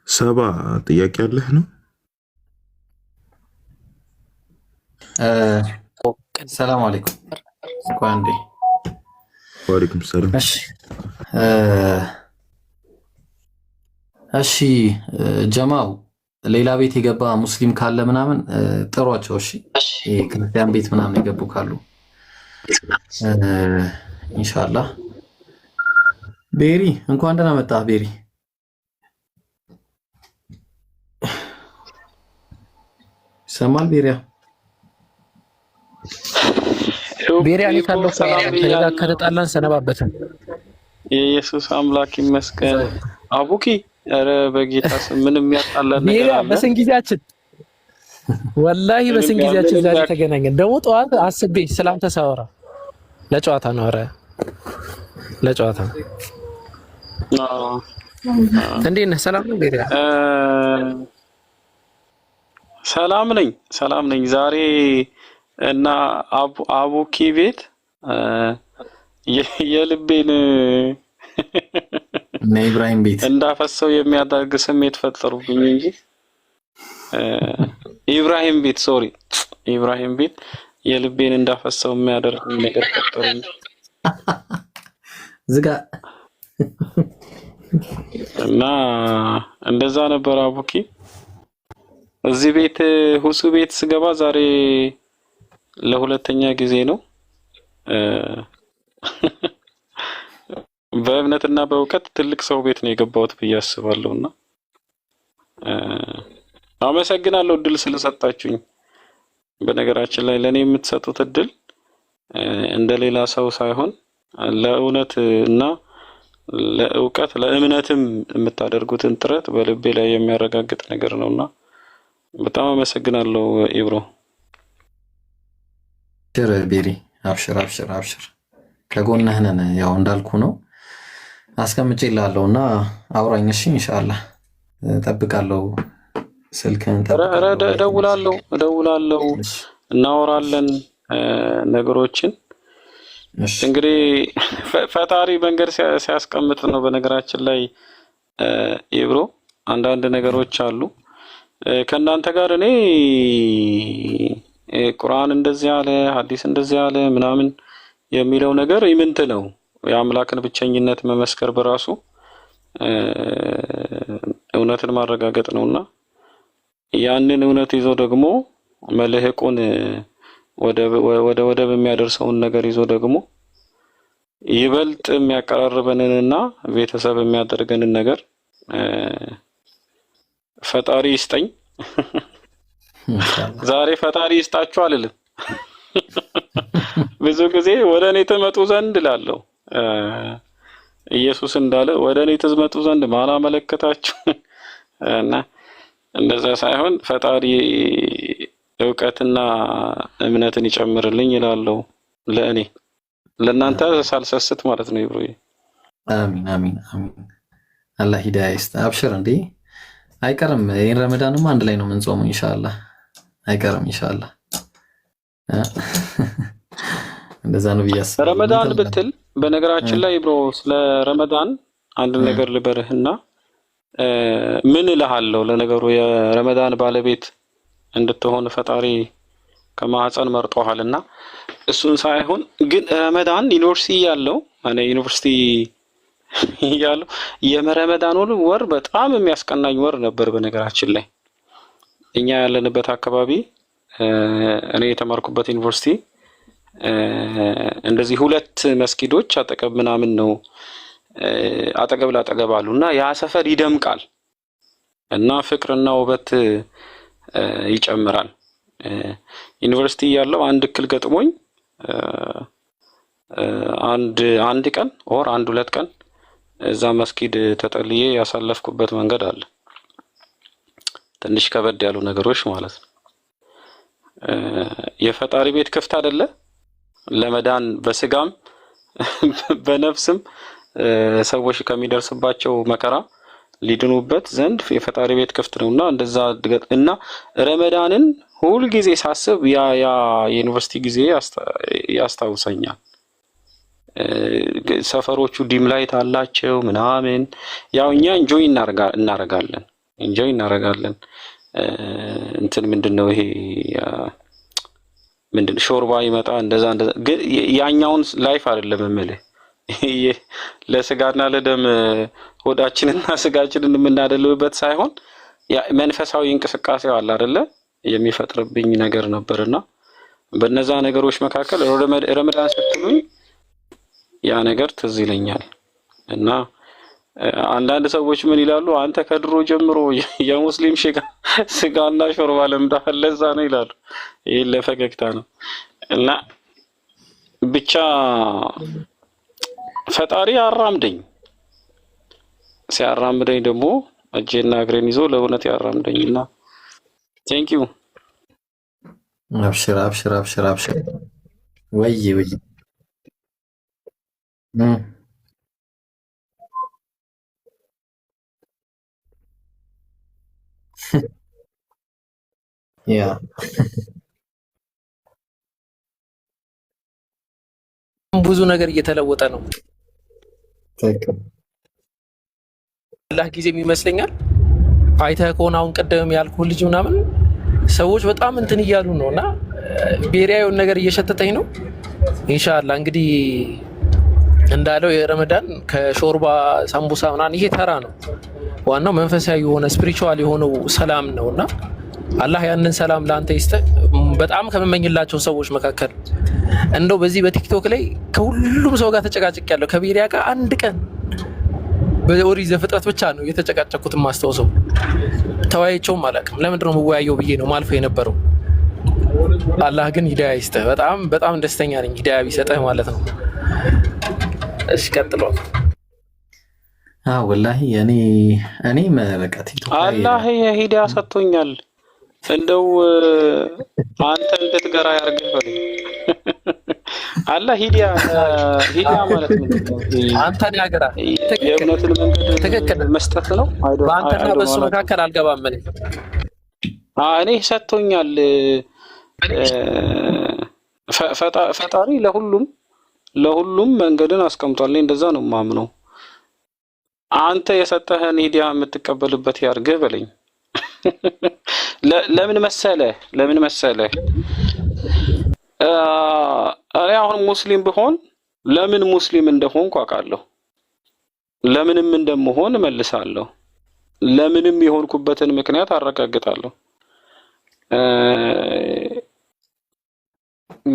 ሰባ ጥያቄ አለህ ነው? ሰላም አለይኩም። እንኳን እንዴ ወአለይኩም ሰላም። እሺ ጀማው ሌላ ቤት የገባ ሙስሊም ካለ ምናምን ጥሯቸው። እሺ ክርስቲያን ቤት ምናምን የገቡ ካሉ ኢንሻአላህ። ቤሪ እንኳን ደህና መጣህ ቤሪ። ሰማል ቤሪያ ቤሪያ ካለው ከሌላ ከተጣላን ሰነባበትን። የኢየሱስ አምላክ ይመስገን። አቡኪ ኧረ በጌታ ስም ምንም ያጣላን ነገር አለ? በስንት ጊዜያችን ወላሂ በስንት ጊዜያችን ዛሬ ተገናኘን። ደግሞ ጠዋት አስቤ ስላንተ ሳወራ ለጨዋታ ነው። ኧረ ለጨዋታ ነው። እንዴት ነህ? ሰላም ነው ቤሪያ? ሰላም ነኝ። ዛሬ እና አቡኪ ቤት የልቤን እና ኢብራሂም ቤት እንዳፈሰው የሚያደርግ ስሜት ፈጠሩብኝ እንጂ ኢብራሂም ቤት የልቤን እንዳፈሰው የሚያደርግ ነገር ፈጠሩኝ። ዝጋ እና እንደዛ ነበር አቡኪ። እዚህ ቤት ሁሱ ቤት ስገባ ዛሬ ለሁለተኛ ጊዜ ነው። በእምነትና በእውቀት ትልቅ ሰው ቤት ነው የገባሁት ብዬ አስባለሁና አመሰግናለሁ እድል ስለሰጣችሁኝ። በነገራችን ላይ ለኔ የምትሰጡት እድል እንደሌላ ሰው ሳይሆን ለእውነት እና ለእውቀት ለእምነትም የምታደርጉትን ጥረት በልቤ ላይ የሚያረጋግጥ ነገር ነውና በጣም አመሰግናለሁ ኢብሮ። ቤሪ አብሽር ከጎንህ ነን። ያው እንዳልኩ ነው አስቀምጬልሃለሁና አውራኝ። እሺ ኢንሻአላህ እጠብቃለሁ። ስልክህን እደውላለሁ እናወራለን ነገሮችን። እንግዲህ ፈጣሪ መንገድ ሲያስቀምጥ ነው። በነገራችን ላይ ኢብሮ አንዳንድ ነገሮች አሉ ከእናንተ ጋር እኔ ቁርአን እንደዚህ አለ ሐዲስ እንደዚህ አለ ምናምን የሚለው ነገር ኢምንት ነው። የአምላክን ብቸኝነት መመስከር በራሱ እውነትን ማረጋገጥ ነውና ያንን እውነት ይዞ ደግሞ መልህቁን ወደ የሚያደርሰውን ነገር ይዞ ደግሞ ይበልጥ የሚያቀራርበንንና ቤተሰብ የሚያደርገንን ነገር ፈጣሪ ይስጠኝ። ዛሬ ፈጣሪ ይስጣችሁ አልልም። ብዙ ጊዜ ወደ እኔ ትመጡ ዘንድ እላለሁ። ኢየሱስ እንዳለ ወደ እኔ ትመጡ ዘንድ ማን አመለከታችሁ? እና እንደዛ ሳይሆን ፈጣሪ እውቀትና እምነትን ይጨምርልኝ እላለሁ። ለእናንተ ሳልሰስት ማለት ነው ይብሮዬ። አሚን አላህ ሂዳያ ይስጥ። አብሽር እንዴ አይቀርም። ይሄን ረመዳንም አንድ ላይ ነው የምንጾመው ኢንሻአላህ። አይቀርም ኢንሻአላህ። እንደዛ ነው ብያስ ረመዳን ብትል በነገራችን ላይ ብሮ ስለ ረመዳን አንድ ነገር ልበርህና ምን እልሃለሁ። ለነገሩ የረመዳን ባለቤት እንድትሆን ፈጣሪ ከማህፀን መርጦሃልና እሱን ሳይሆን ግን ረመዳን ዩኒቨርሲቲ ያለው የረመዳን ወር በጣም የሚያስቀናኝ ወር ነበር። በነገራችን ላይ እኛ ያለንበት አካባቢ እኔ የተማርኩበት ዩኒቨርሲቲ እንደዚህ ሁለት መስጊዶች አጠገብ ምናምን ነው አጠገብ ላጠገብ አሉና ያ ሰፈር ይደምቃል እና ፍቅርና ውበት ይጨምራል። ዩኒቨርሲቲ ያለው አንድ እክል ገጥሞኝ አንድ ቀን ኦር አንድ ሁለት ቀን እዛ መስጊድ ተጠልዬ ያሳለፍኩበት መንገድ አለ። ትንሽ ከበድ ያሉ ነገሮች ማለት ነው። የፈጣሪ ቤት ክፍት አይደለ? ለመዳን በስጋም በነፍስም ሰዎች ከሚደርስባቸው መከራ ሊድኑበት ዘንድ የፈጣሪ ቤት ክፍት ነውና እንደዛ እና ረመዳንን ሁል ጊዜ ሳስብ ያ ዩኒቨርሲቲ ጊዜ ያስታውሰኛል። ሰፈሮቹ ዲም ላይት አላቸው ምናምን ያው እኛ ኢንጆይ እናረጋለን። ኢንጆይ እናደርጋለን። እንትን ምንድነው ይሄ ምንድን ሾርባ ይመጣ እንደዛ ግን ያኛውን ላይፍ አይደለም የምልህ ለስጋና ለደም ሆዳችንና ስጋችንን የምናደልብበት ሳይሆን መንፈሳዊ እንቅስቃሴው አለ አይደለ የሚፈጥርብኝ ነገር ነበርና በእነዛ ነገሮች መካከል ረመዳን ስትሉኝ ያ ነገር ትዝ ይለኛል። እና አንዳንድ ሰዎች ምን ይላሉ? አንተ ከድሮ ጀምሮ የሙስሊም ስጋና ሾርባ ለምዳህ ለዛ ነው ይላሉ። ይሄ ለፈገግታ ነው። እና ብቻ ፈጣሪ አራምደኝ፣ ሲያራምደኝ ደግሞ እጄና እግሬን ይዞ ለእውነት ያራምደኝና ቴንክ ዩ። አብሽር አብሽር አብሽር አብሽር። ወይ ያ ብዙ ነገር እየተለወጠ ነው። አላህ ጊዜም ይመስለኛል አይተህ ከሆነ አሁን ቀደም ያልኩህ ልጅ ምናምን ሰዎች በጣም እንትን እያሉ ነውና ብሔራዊውን ነገር እየሸተተኝ ነው። ኢንሻአላህ እንግዲህ እንዳለው የረመዳን ከሾርባ ሳምቡሳ ምናምን ይሄ ተራ ነው። ዋናው መንፈሳዊ የሆነ ስፒሪቹዋል የሆነው ሰላም ነውና አላህ ያንን ሰላም ለአንተ ይስጥህ። በጣም ከመመኝላቸው ሰዎች መካከል እንደው በዚህ በቲክቶክ ላይ ከሁሉም ሰው ጋር ተጨቃጭቄያለሁ። ከቤሪያ ጋር አንድ ቀን በኦሪት ዘፍጥረት ብቻ ነው የተጨቃጨኩት ማስተውሰው። ተወያይቼውም አላውቅም። ለምንድን ነው የምወያየው ብዬ ነው ማልፈው የነበረው። አላህ ግን ሂዳያ ይስጥህ። በጣም በጣም ደስተኛ ነኝ ሂዳያ ቢሰጥህ ማለት ነው። እሺ ቀጥሎ። ወላሂ እኔ በቃ ቲክቶክ አላህ ሂዳያ ሰጥቶኛል። እንደው አንተ እንድትገራ ያርግህ በለኝ። አላህ ሂዳያ ማለት ነው አንተን ያገራ የእውነትን መንገድ መስጠት ነው። በአንተና በሱ መካከል አልገባም። እኔ ሰጥቶኛል። ፈጣሪ ለሁሉም መንገድን አስቀምጧል። እንደዛ ነው የማምነው። አንተ የሰጠህን ሂዳያ የምትቀበልበት ያርግህ በለኝ። ለምን መሰለህ እኔ አሁን ሙስሊም ብሆን ለምን ሙስሊም እንደሆንኩ አውቃለሁ። ለምንም እንደምሆን እመልሳለሁ። ለምንም የሆንኩበትን ምክንያት አረጋግጣለሁ።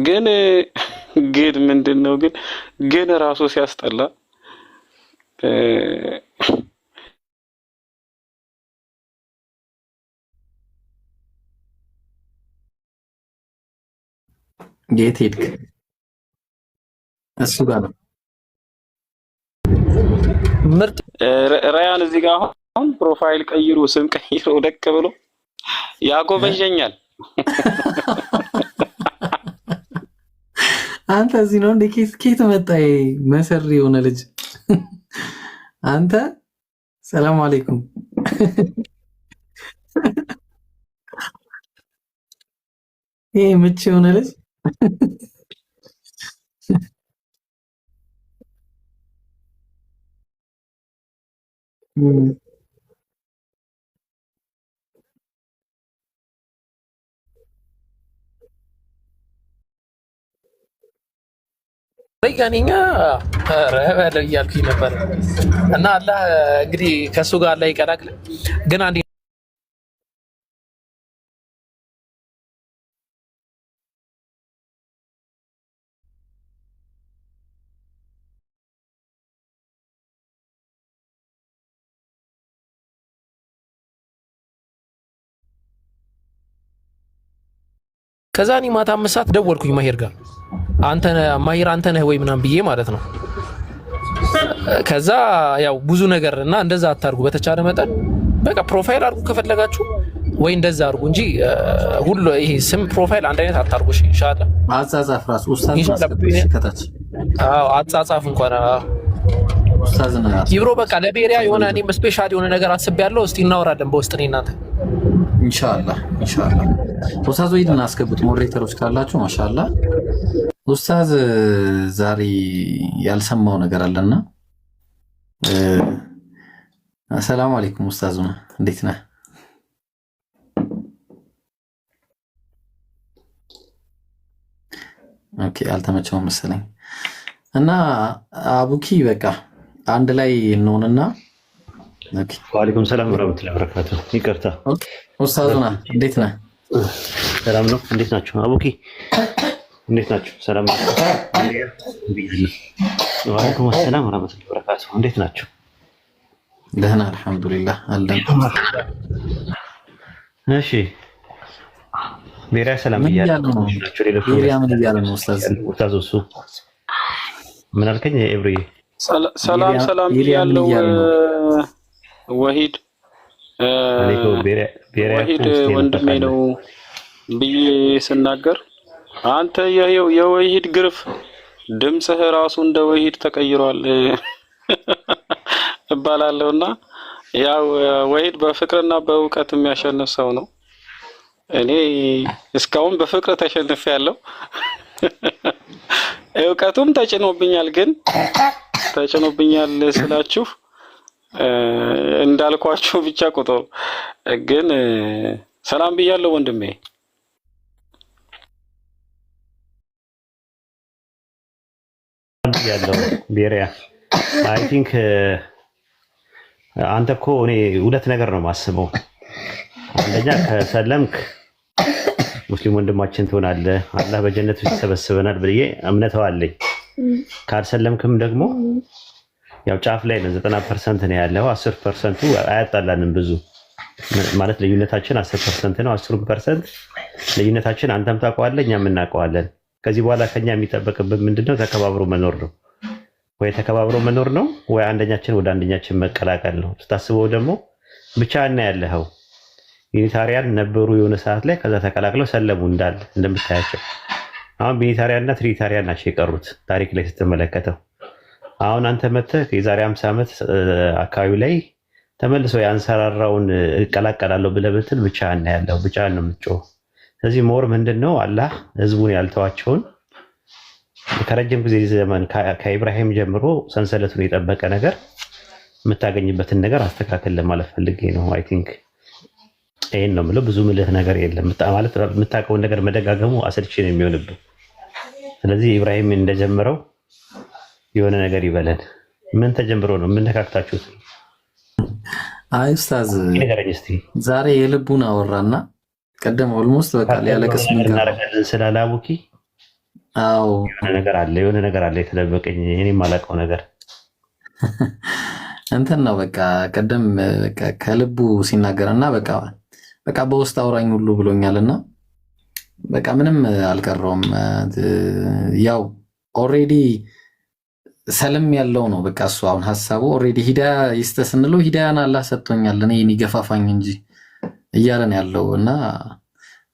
ግን ምንድነው ግን ራሱ ሲያስጠላ የት ሄድክ? እሱ ጋር ነው ምርጥ ራያን እዚህ ጋር አሁን ፕሮፋይል ቀይሮ ስም ቀይሮ ደቅ ብሎ ያጎበኘኛል። አንተ እዚህ ነው እንደ ኬት መጣ መሰሪ የሆነ ልጅ። አንተ ሰላም አለይኩም። ይሄ ምች የሆነ ልጅ ያኔኛ ረበለ እያልኩኝ ነበር። እና አላህ እንግዲህ ከሱ ጋር ላይ ይቀላቅል። ግን አንዴ ከዛ እኔ ማታ 5 ሰዓት ደወልኩኝ ማሂር ጋር ማሂር አንተ ነህ ወይ ምናምን ብዬ ማለት ነው። ከዛ ያው ብዙ ነገር እና እንደዛ አታርጉ፣ በተቻለ መጠን በቃ ፕሮፋይል አድርጉ ከፈለጋችሁ ወይ እንደዛ አድርጉ እንጂ ሁሉ ይሄ ስም ፕሮፋይል አንድ አይነት አታርጉ። እሺ ኢንሻአላህ አጻጻፍ ራሱ ኡስታዝ ከታች አጻጻፍ እንኳን ኡስታዝ ነው ይብሮ በቃ ለቤሪያ የሆነ እኔም ስፔሻል የሆነ ነገር አስቤያለሁ። እስቲ እናወራለን በውስጥ እኔ እናንተ ኢንሻአላህ ኡስታዝ ወይ እናስገቡት ሞዴሬተሮች ካላችሁ ማሻአላህ። ኡስታዝ ዛሬ ያልሰማው ነገር አለና። ሰላም አለይኩም ኡስታዝ፣ እንዴት ነህ? ኦኬ አልተመቸውም መሰለኝ። እና አቡኪ በቃ አንድ ላይ እንሆንና ኦኬ። ወአለይኩም ሰላም ወራህመቱላሂ ወበረካቱ። ይቅርታ ኡስታዙና እንዴት ነህ? ሰላም ነው። እንዴት ናችሁ? አቡኪ እንዴት ናችሁ? ሰላም ነው። ወአለይኩም ሰላም ወራህመቱላሂ ወበረካቱ። እንዴት ናችሁ? ደህና አልሐምዱሊላህ አለን። እሺ ቤሪያ ሰላም እያሉ ነው። ቤሪያ ምን እያለ ነው ኡስታዝ? እሱ ምን አልከኝ? ኤብሪ ሰላም ሰላም እያለው ወሂድ ወሂድ ወንድሜ ነው ብዬ ስናገር አንተ የወሂድ ግርፍ ድምፅህ ራሱ እንደ ወሂድ ተቀይሯል እባላለሁና ያው ወሂድ በፍቅርና በእውቀት የሚያሸንፍ ሰው ነው። እኔ እስካሁን በፍቅር ተሸንፌያለሁ። እውቀቱም ተጭኖብኛል። ግን ተጭኖብኛል ስላችሁ እንዳልኳችሁ ብቻ ቁጥሩ ግን ሰላም ብያለሁ ወንድሜ። ያለው ቤሪያ አይ ቲንክ አንተ እኮ እኔ ሁለት ነገር ነው የማስበው። አንደኛ ከሰለምክ ሙስሊም ወንድማችን ትሆናለህ፣ አላህ በጀነት ውስጥ ይሰበስበናል ብዬ እምነታው አለኝ። ካልሰለምክም ደግሞ ያው ጫፍ ላይ ነው 90% ነው ያለው። 10%ቱ አያጣላንም ብዙ ማለት ልዩነታችን 10% ነው። 10% ልዩነታችን አንተም ታውቀዋለህ እኛም እናውቀዋለን። ከዚህ በኋላ ከኛ የሚጠበቅብን ምንድነው? ተከባብሮ መኖር ነው። ወይ ተከባብሮ መኖር ነው ወይ አንደኛችን ወደ አንደኛችን መቀላቀል ነው። ስታስበው ደግሞ ብቻ እና ያለኸው ዩኒታሪያን ነበሩ የሆነ ሰዓት ላይ ከዛ ተቀላቅለው ሰለሙ እንዳለ እንደምታያቸው። አሁን ዩኒታሪያን እና ትሪታሪያን ናቸው የቀሩት ታሪክ ላይ ስትመለከተው። አሁን አንተ መተህ የዛሬ 50 ዓመት አካባቢ ላይ ተመልሶ ያንሰራራውን እቀላቀላለሁ ብለህ ብትል ብቻ እና ያለኸው ብቻ ነው የምትጮህ። ስለዚህ ሞር ምንድነው አላህ ህዝቡን ያልተዋቸውን ከረጅም ጊዜ ዘመን ከኢብራሂም ጀምሮ ሰንሰለቱን የጠበቀ ነገር የምታገኝበትን ነገር አስተካክል ለማለት ፈልጌ ነው። አይ ቲንክ ይሄን ነው የምለው። ብዙ ምልህ ነገር የለም ማለት የምታውቀውን ነገር መደጋገሙ አሰልቺ ነው የሚሆንብህ። ስለዚህ ኢብራሂም እንደጀመረው የሆነ ነገር ይበለን። ምን ተጀምሮ ነው ምን ነካክታችሁት? አይ ኡስታዝ ዛሬ የልቡን አወራና ቀደም ኦልሞስት በቃ ሊያለቅስ ምን እናረጋለን ስላለ አቡኪ አዎ የሆነ ነገር አለ የተደበቀኝ እኔ የማላውቀው ነገር እንትን ነው። በቃ ቀደም በቃ ከልቡ ሲናገርና በቃ በውስጥ አውራኝ ሁሉ ብሎኛልና በቃ ምንም አልቀረውም። ያው ኦሬዲ ሰለም ያለው ነው በቃ እሱ አሁን ሐሳቡ ኦሬዲ ሂዳያ ይስተ ስንለው ሂዳያን አላህ ሰጥቶኛል እኔ ይገፋፋኝ እንጂ እያለን ያለው እና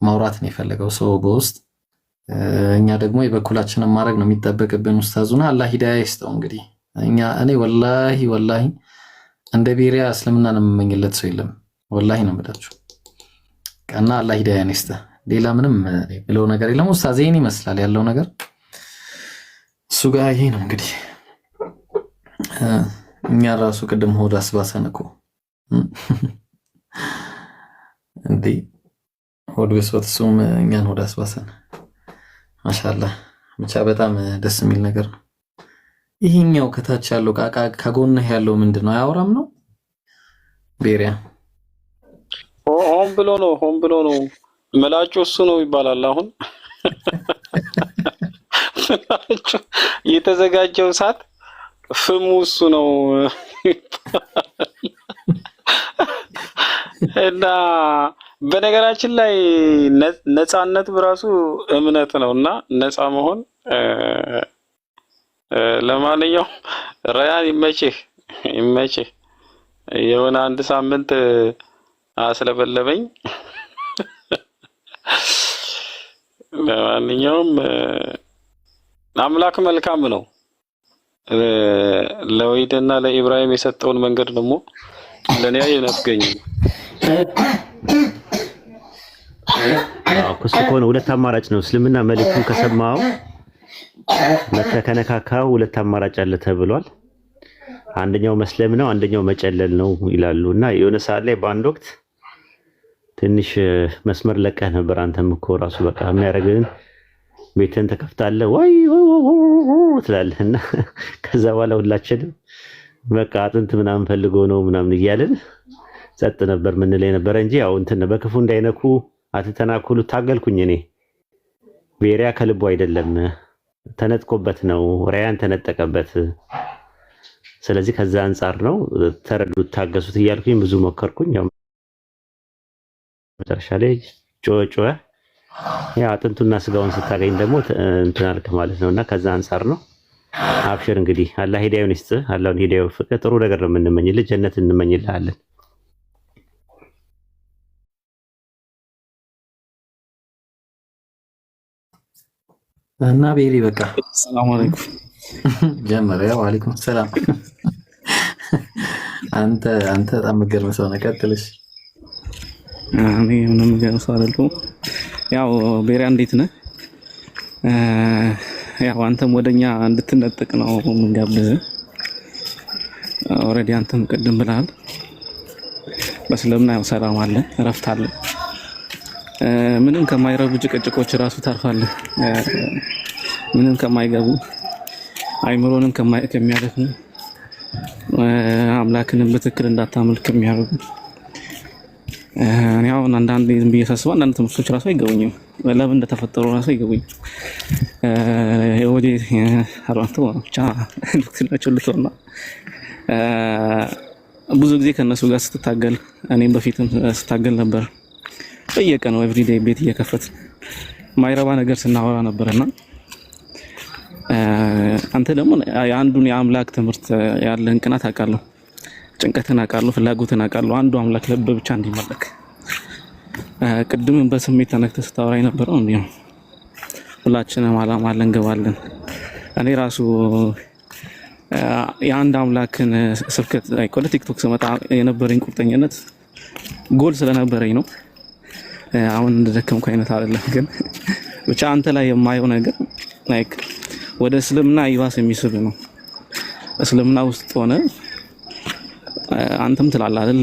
ማውራት ነው የፈለገው ሰው በውስጥ እኛ ደግሞ የበኩላችንን ማድረግ ነው የሚጠበቅብን። ኡስታዙና አላህ ሂዳያ ይስጠው። እንግዲህ እኔ ወላሂ እንደ ቤሪያ እስልምናን የምመኝለት ሰው የለም። ወላሂ ነው የምላችሁ። ቀና አላህ ሂዳያን ይስጠ። ሌላ ምንም ብለው ነገር የለም። ኡስታዝ ይሄን ይመስላል ያለው ነገር እሱ ጋር ይሄ ነው እንግዲህ። እኛ ራሱ ቅድም ሆድ አስባሰን እኮ እንዴ ሆድ በስበት እሱም እኛን ሆድ አስባሰን። ማሻአላህ ብቻ በጣም ደስ የሚል ነገር ነው። ይሄኛው ከታች ያለው ቃቃ ከጎንህ ያለው ምንድነው? አያወራም ነው ቤሪያ? ሆን ብሎ ነው መላጩ እሱ ነው ይባላል። አሁን መላጩ የተዘጋጀው ሰዓት ፍሙ እሱ ነው እና በነገራችን ላይ ነፃነት በራሱ እምነት ነውና ነፃ መሆን ለማንኛውም ራያን ይመችህ። የሆነ አንድ ሳምንት አስለበለበኝ። ለማንኛውም አምላክ መልካም ነው። ለወይድና ለኢብራሂም የሰጠውን መንገድ ደግሞ ለኔ አይነፍገኝም። ክሱ ከሆነ ሁለት አማራጭ ነው። እስልምና መልእክቱን ከሰማው ከነካካው ሁለት አማራጭ አለ ተብሏል። አንደኛው መስለም ነው፣ አንደኛው መጨለል ነው ይላሉ። እና የሆነ ሰዓት ላይ በአንድ ወቅት ትንሽ መስመር ለቀህ ነበር። አንተም እኮ ራሱ በቃ የሚያደርግህን ቤትን ተከፍታለህ ወይ ትላለህና ከዛ በኋላ ሁላችንም በቃ አጥንት ምናምን ፈልጎ ነው ምናምን እያልን ጸጥ ነበር ምን ላይ ነበር እንጂ ያው እንትን በክፉ እንዳይነኩ አትተናኮሉ ታገልኩኝ። እኔ ቤሪያ ከልቡ አይደለም ተነጥቆበት ነው ራያን ተነጠቀበት። ስለዚህ ከዛ አንፃር ነው ተረዱት፣ ታገሱት እያልኩኝ ብዙ ሞከርኩኝ። ያው መጨረሻ ላይ ጮጮ ያ አጥንቱና ስጋውን ስታገኝ ደግሞ እንትን አልክ ማለት ነውና ከዛ አንፃር ነው። አብሽር እንግዲህ አላህ ሂዳዩን ይስጥ። አላህን ሂዳዩ ፍቅር ጥሩ ነገር ነው የምንመኝልህ፣ ጀነት እንመኝልሃለን። እና ቤሪ በቃ ሰላም አለይኩም ጀመረ። ያው አለይኩም ሰላም። አንተ በጣም የምትገርም ሰው ነህ። ቀጥልሽ። እኔ ምንም ገና ሰው አይደለሁም። ያው ቤሪያ እንዴት ነህ? ያው አንተም ወደኛ እንድትነጥቅ ነው የምንጋብዝህ። ኦልሬዲ አንተም ቅድም ብለሃል። በእስልምና ያው ሰላም አለ፣ እረፍት አለ። ምንም ከማይረቡ ጭቅጭቆች ራሱ ታርፋለህ። ምንም ከማይገቡ አይምሮንም ከሚያደክሙ አምላክንም በትክክል እንዳታመልክ ከሚያደርጉ እኔ አሁን አንዳንዴ ዝም ብዬ ሳስበው አንዳንድ ትምህርቶች ራሱ አይገቡኝም። ለምን እንደተፈጠሩ ራሱ አይገቡኝም። ወዴ አራንተ ብቻ ዶክትሪናቸው ልትሆና ብዙ ጊዜ ከነሱ ጋር ስትታገል እኔም በፊትም ስታገል ነበር። በየቀኑ ኤቭሪዴይ ቤት እየከፈት ማይረባ ነገር ስናወራ ነበርና አንተ ደግሞ የአንዱን የአምላክ ትምህርት ያለህን ቅናት አውቃለሁ፣ ጭንቀትን አውቃለሁ፣ ፍላጎትን አውቃለሁ። አንዱ አምላክ ልብ ብቻ እንዲመለክ ቅድምም በስሜት ተነክተህ ስታወራ የነበረው እንዴ ነው። ሁላችንም አላማ አለን፣ እንገባለን። እኔ ራሱ የአንድ አምላክን ስብከት አይቆለ ቲክቶክ ስመጣ የነበረኝ ቁርጠኝነት ጎል ስለነበረኝ ነው። አሁን እንደደከምኩ አይነት አይደለም፣ ግን ብቻ አንተ ላይ የማየው ነገር ላይክ ወደ እስልምና ይባስ የሚስብ ነው። እስልምና ውስጥ ሆነ አንተም ትላለህ አይደል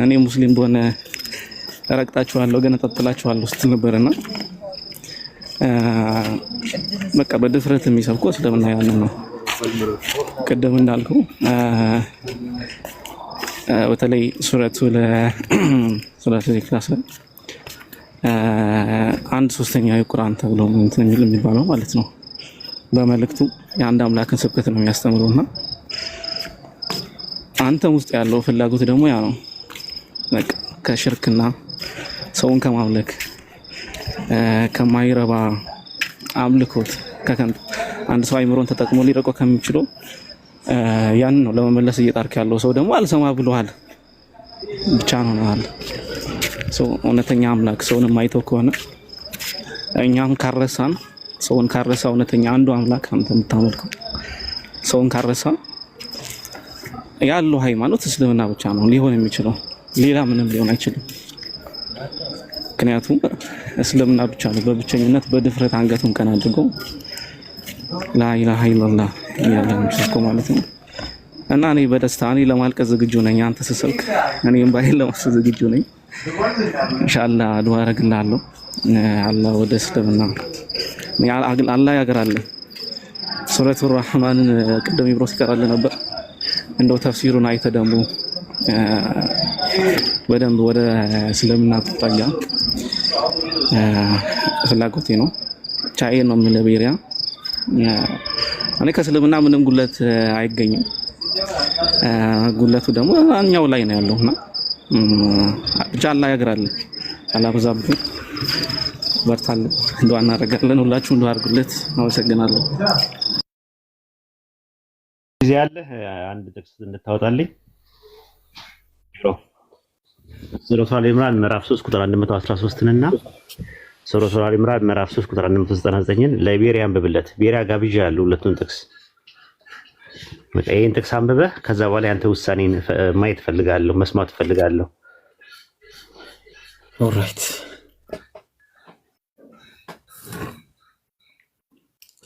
እኔ ሙስሊም በሆነ ረግጣችኋለሁ፣ ግን ተጥላችኋለሁ ስትል ነበርና በቃ በድፍረት የሚሰብከው እስልምና ያንን ነው። ቅድም እንዳልከው በተለይ ሱረቱ ኢኽላስ አንድ ሶስተኛው የቁርአን ተብሎ እንትን የሚባለው ማለት ነው። በመልእክቱ የአንድ አምላክን ስብከት ነው የሚያስተምረውና አንተም ውስጥ ያለው ፍላጎት ደግሞ ያ ነው። በቃ ከሽርክና ሰውን ከማምለክ ከማይረባ አምልኮት ከከንቱ አንድ ሰው አይምሮን ተጠቅሞ ሊረቆ ከሚችለው ያን ነው ለመመለስ እየጣርክ ያለው። ሰው ደግሞ አልሰማ ብሎሃል ብቻ ነው ማለት ሰው እውነተኛ አምላክ ሰውን የማይተው ከሆነ እኛም ካረሳን ሰውን ካረሳ እውነተኛ አንዱ አምላክ አንተ የምታመልከው ሰውን ካረሳ ያለው ሃይማኖት እስልምና ብቻ ነው ሊሆን የሚችለው፣ ሌላ ምንም ሊሆን አይችልም። ምክንያቱም እስልምና ብቻ ነው በብቸኝነት በድፍረት አንገቱን ቀና አድርጎ ላኢላሃ ኢላላህ ያለ ነው ማለት ነው። እና እኔ በደስታ እኔ ለማልቀስ ዝግጁ ነኝ። አንተ ስትሰብክ እኔም ባይል ለማልቀስ ዝግጁ ነኝ። ኢንሻአላህ ዱዓ አደርግልሃለሁ። አላህ ወደ እስልምና አላህ ያገራልን። ሱረቱ ራህማንን ቅድም ይብሮ ሲቀራል ነበር። እንደው ተፍሲሩን አይተህ ደግሞ በደንብ ወደ እስልምና ተጣጋ ፍላጎቴ ነው። ቻዬ ነው የምልህ ቤሪያ። እኔ ከእስልምና ምንም ጉለት አይገኝም። ጉለቱ ደግሞ እኛው ላይ ነው ያለውና ብቻ አላህ ያግራልን። አላህ በዛብህ በርታልን። ዱዓ እናደርጋለን። ሁላችሁም ዱዓ አድርጉለት። አመሰግናለሁ። ጊዜ ያለ አንድ ጥቅስ እንድታወጣልኝ ሱረቱ አሊ ኢምራን ምዕራፍ 3 ቁጥር 113 እና ሱረቱ አሊ ኢምራን ምዕራፍ 3 ቁጥር 199ን ለቤሪያ አንብብለት። ቤሪያ ጋብዣ ያለው ሁለቱን ጥቅስ ይሄን ጥቅስ አንብበህ ከዛ በኋላ ያንተ ውሳኔን ማየት ፈልጋለሁ፣ መስማት ፈልጋለሁ። ኦልራይት